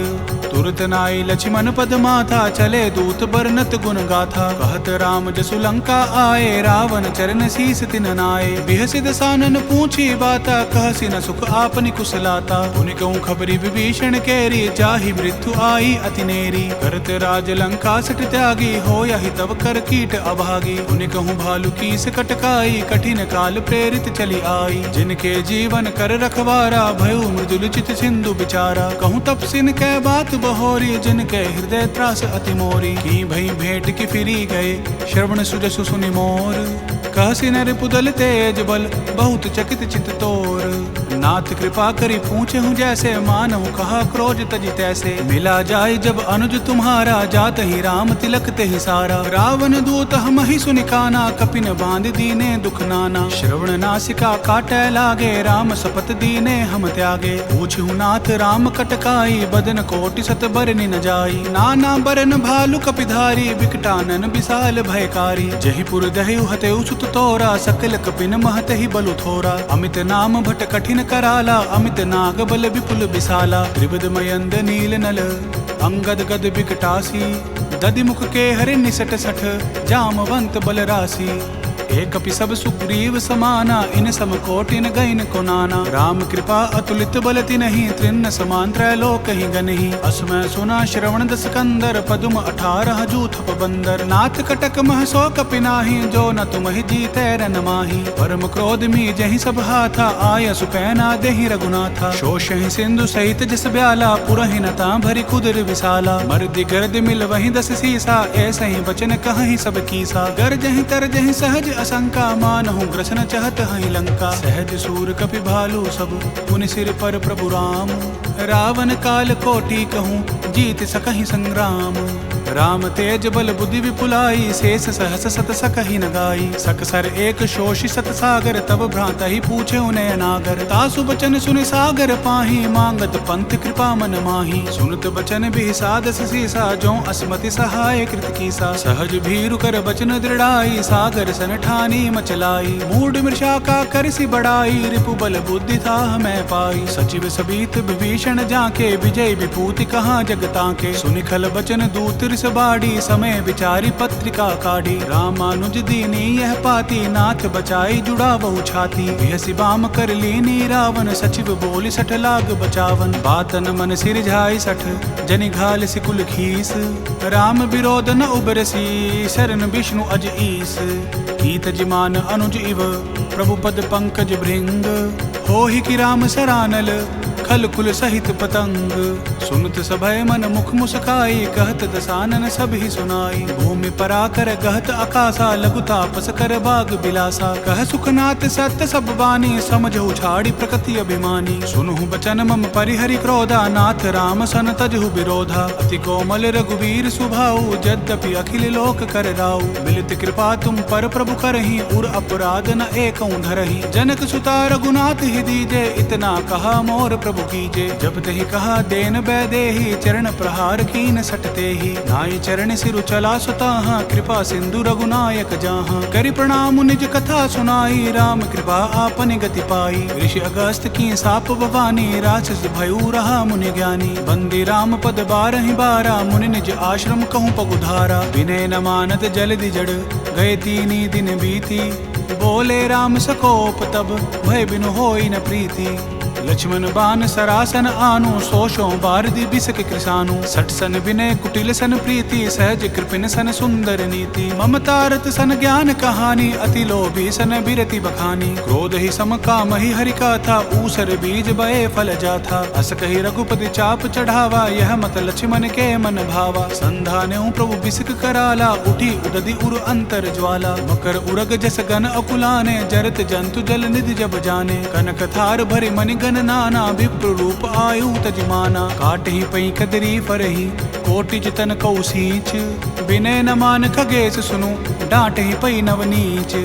तुरत नाई लक्ष्मण पद माथा, चले दूत बरनत गुण गाथा। कहत राम जसु लंका आए, रावण चरण शीस तिन नाए। बिहसिद सानन पूछी बाता, कहसी न सुख आपनि कुशलाता। उनि कहूँ खबरी विभीषण केरी, जाहि मृत्यु आई अति नेरी। करत राज लंका सट त्यागी, हो यही तब कर कीट अभागी। उनि कहूँ भालू कीस कटकाई, कठिन काल प्रेरित चली आई। जिनके जीवन कर रखवारा, भयु मृदुल चित सिंधु बिचारा। कहूँ तपसिन कै बात बहोरी, जिनके हृदय त्रास अति मोरी। की भई भेंट की फिरी गए, श्रवण सुजसु सुनि मोर। कहसी नर पुदल तेज बल, बहुत चकित चित तोर। नाथ कृपा करी पूछे हूँ जैसे, मानहु कहा क्रोध तजि तैसे। मिला जाय जब अनुज तुम्हारा, जात ही राम तिलक ते ही सारा। रावण दूत हम ही सुनि काना, कपिन बांध दीने दुख नाना। श्रवण नासिका काटै लागे, राम सपत दीने हम त्यागे। पूछहु नाथ राम कटकाई, बदन कोटि सत बरनि न जाई। नाना बरन भालु कपिधारी, बिकटानन विशाल भयकारी। जहिपुर दहयु हतेउ सुत तोरा, सकल कपिन महत ही बलु थोरा। अमित नाम भट कठिन कराला, अमित नाग बल विपुल विशाला। त्रिविध मयंद नील नल, अंगद गद बिकटासी। दधि मुख के हरि निसट सठ, जामवंत बल राशि। एक कपि सब सुग्रीव समाना, इन सम कोटिन गैन को नाना। राम कृपा अतुलित बल तिन्हि, त्रिन्न समान त्रैलोक ही गनहि। असमय सुना श्रवण दस कंदर, पदुम 18 जूथप बंदर। नाथ कटक मह सो कपि नाहि, जो न तुमहि जीतै रन माहि। परम क्रोध मी जहि सब हाथा, आय सुपैना देहि रघुनाथा। शोषहि सिंधु सहित जस ब्याला, पुरहि नता भरि कुदर विशाला। मर्दि गर्द मिल वहि दस सीसा, ऐसे ही बचन कहहि सब कीसा। गरजहि तरजहि सहज असंका, मानहु ग्रसन चहत हहि लंका। सहज सूर कपि भालू सब, पुनि सिर पर प्रभु राम। रावण काल कोटि कहूँ, जीत सकहि संग्राम। राम तेज बल बुद्धि विपुलाई, शेष सहस सत सकहि न गाई। सकसर एक शोषि सत सागर, तब भ्रांत ही पूछे उन्हें नागर। तासु बचन सुनि सागर पाही, मांगत पंथ कृपा मन माही। सुनत बचन बिसादस सीसा, जो असमति सहाय कृत कीसा। सहज भीरु कर बचन दृढ़ाई, सागर सन ठानी मचलाई। मूढ़ मृषा का करसी बढ़ाई, रिपु बल बुद्धि था मैं पाई। सचिव सबीत विभीषण जाके, विजय विभूति कहाँ जगता के। सुनि खल बचन दूत बाड़ी, समय विचारी पत्रिका काढ़ी। रामानुज दीनी यह पाती, नाथ बचाई जुड़ा बहु छाती। यह बाम कर लीनी रावण, सचिव बोली सठ लाग बचावन। बातन मन सिरझाई सठ, जनि घाल सिकुल खीस। राम विरोध न उबरसी, शरण विष्णु अज ईस। कीत जिमान अनुज इव, प्रभु पद पंकज भृंग। होहि कि राम सरानल, खल कुल सहित पतंग। सुनत सभय मन मुख मुस्काई, कहत दसानन सब ही सुनाई। भूमि पराकर गहत आकाशा, लघु तापस कर बाग बिलासा। कह सुखनाथ सत्य सब बानी, समझहु छाड़ी प्रकृति अभिमानी। सुनहु बचन मम परिहरि क्रोधा, नाथ राम सन तजहु विरोधा। अति कोमल रघुवीर सुभाऊ, यद्यपि अखिल लोक कर राऊ। मिलित कृपा तुम पर प्रभु करहि, उर अपराध न एकौ धरहि। जनक सुता रघुनाथ ही दीजे, इतना कहा मोर प्रभु कीजे। जब तहि कहा देन बैदेहि, चरण प्रहार कीन सटते ही। नाई चरण सिरु चला सुताहा, कृपा सिंधु रघुनायक जाहा। करि प्रणाम निज कथा सुनाई, राम कृपा आपनि गति पाई। ऋषि अगस्त की साप भवानी, राक्षस भयउ रहा मुनि ज्ञानी। बंदी राम पद 12 बारा, मुनि निज आश्रम कहूँ पगुधारा। विनय न मानत जलधि जड़, गए 3 दिन बीती। बोले राम सकोप तब, भय बिनु होई न प्रीति। लक्ष्मण बान सरासन आनु, सोशो बारदि बिसक कृसानु। सठ सन विनय कुटिल सन प्रीति, सहज कृपिन सन सुंदर नीति। ममतारत सन ज्ञान कहानी, अति लोभी सन बिरति बखानी। क्रोध ही सम काम ही हरि का था, ऊसर बीज बये फल जाथा। अस कही रघुपति चाप चढ़ावा, यह मत लक्ष्मण के मन भावा। संधान्यु प्रभु बिसक कराला, उठी उदधि उर अंतर ज्वाला। मकर उरग जस गन अकुलाने, जरत जंतु जल निधि जब जाने। कनक थार भरि मनि नाना, विप्र रूप आयु तजमाना। काटहि पई कदरी फरहि, कोटि जतन कौसीच। विनय न मान खगेश सुनु, डांटहि पई नवनीच।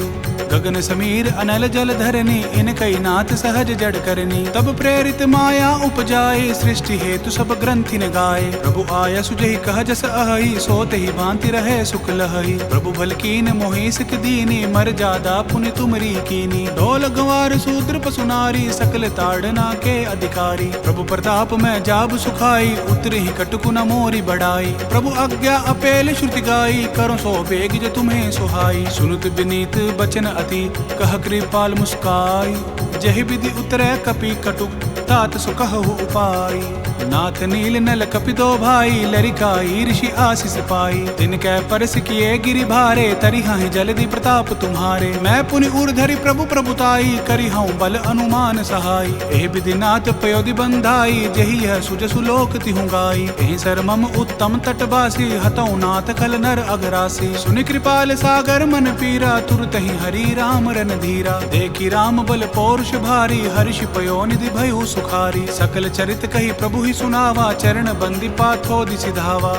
गगन समीर अनल जल धरनी, इन कई नाथ सहज जड़ करनी। तब प्रेरित माया उपजाए, सृष्टि हेतु सब ग्रंथि न गाए। प्रभु आया सुजहि कह जस अहि, सोत ही भांति रहे सुख लहई। प्रभु भल कीन मोहि सिख दीनी, मर जादा पुनि तुमरी कीनी। ढोल गंवार शूद्र पशु नारी, सकल ताड़ना के अधिकारी। प्रभु प्रताप में जाब सुखाई, उतरे ही कटकु न मोरी बढ़ाई। प्रभु आज्ञा अपेल श्रुति गाई, करो सो बेग जो तुम्हें सुहाई। सुनुत विनीत बचन अति, कह कृपाल मुस्काई। जहि विधि उतरे कपि कटुक, तात सुकहु उपाय। नाथ नील नल कपि दो भाई, लरिकाई ऋषि आशीष पाई। तिनकै परस किए गिरि भारे, तरिहाहि जलधि प्रताप तुम्हारे। मैं पुनि ऊर्धरि प्रभु प्रभुताई, करिहउँ बल अनुमान सहाय। एहि विधि नाथ पयोधि बंधाई, जेहि यह सुजसु लोक तिहुँ गाई। एहि सर मम उत्तम तटवासी, हतौ नाथ खल नर अघरासी। सुनि कृपाल सागर मन पीरा, तुरतहि हरि राम रन धीरा। देखि राम बल पौरुष भारी, हर्ष पयो निधि भयउ सुखारी। सकल चरित कहि प्रभु ही सुनावा, चरण बंदी पाथोदि सिधावा।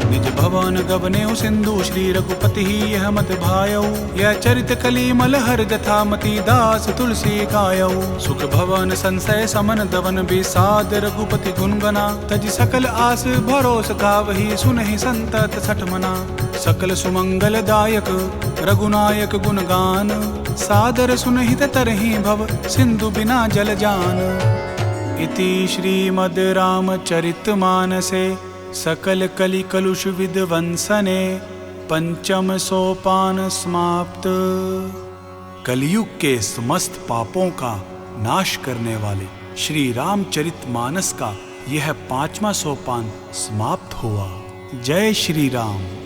निज भवन गबनेउ सिंधु, श्री रघुपति ही यह मत भायऊ। यह चरित कलिमल हर जथा, मति दास तुलसी गायऊ। सुख भवन संशय समन दवन, बिसाद रघुपति गुण गना। तज सकल आस भरोस गावही, सुनहि संतत सठ मना। सकल सुमंगल दायक रघुनायक गुण गान, सादर सुनहि तरहि भव, सिंधु बिना जल जान। इति श्रीमद् रामचरितमानसे सकल कलि कलुष विध्वंसने, पंचम सोपान समाप्त। कलयुग के समस्त पापों का नाश करने वाले श्री रामचरितमानस का यह 5वां सोपान समाप्त हुआ। जय श्री राम।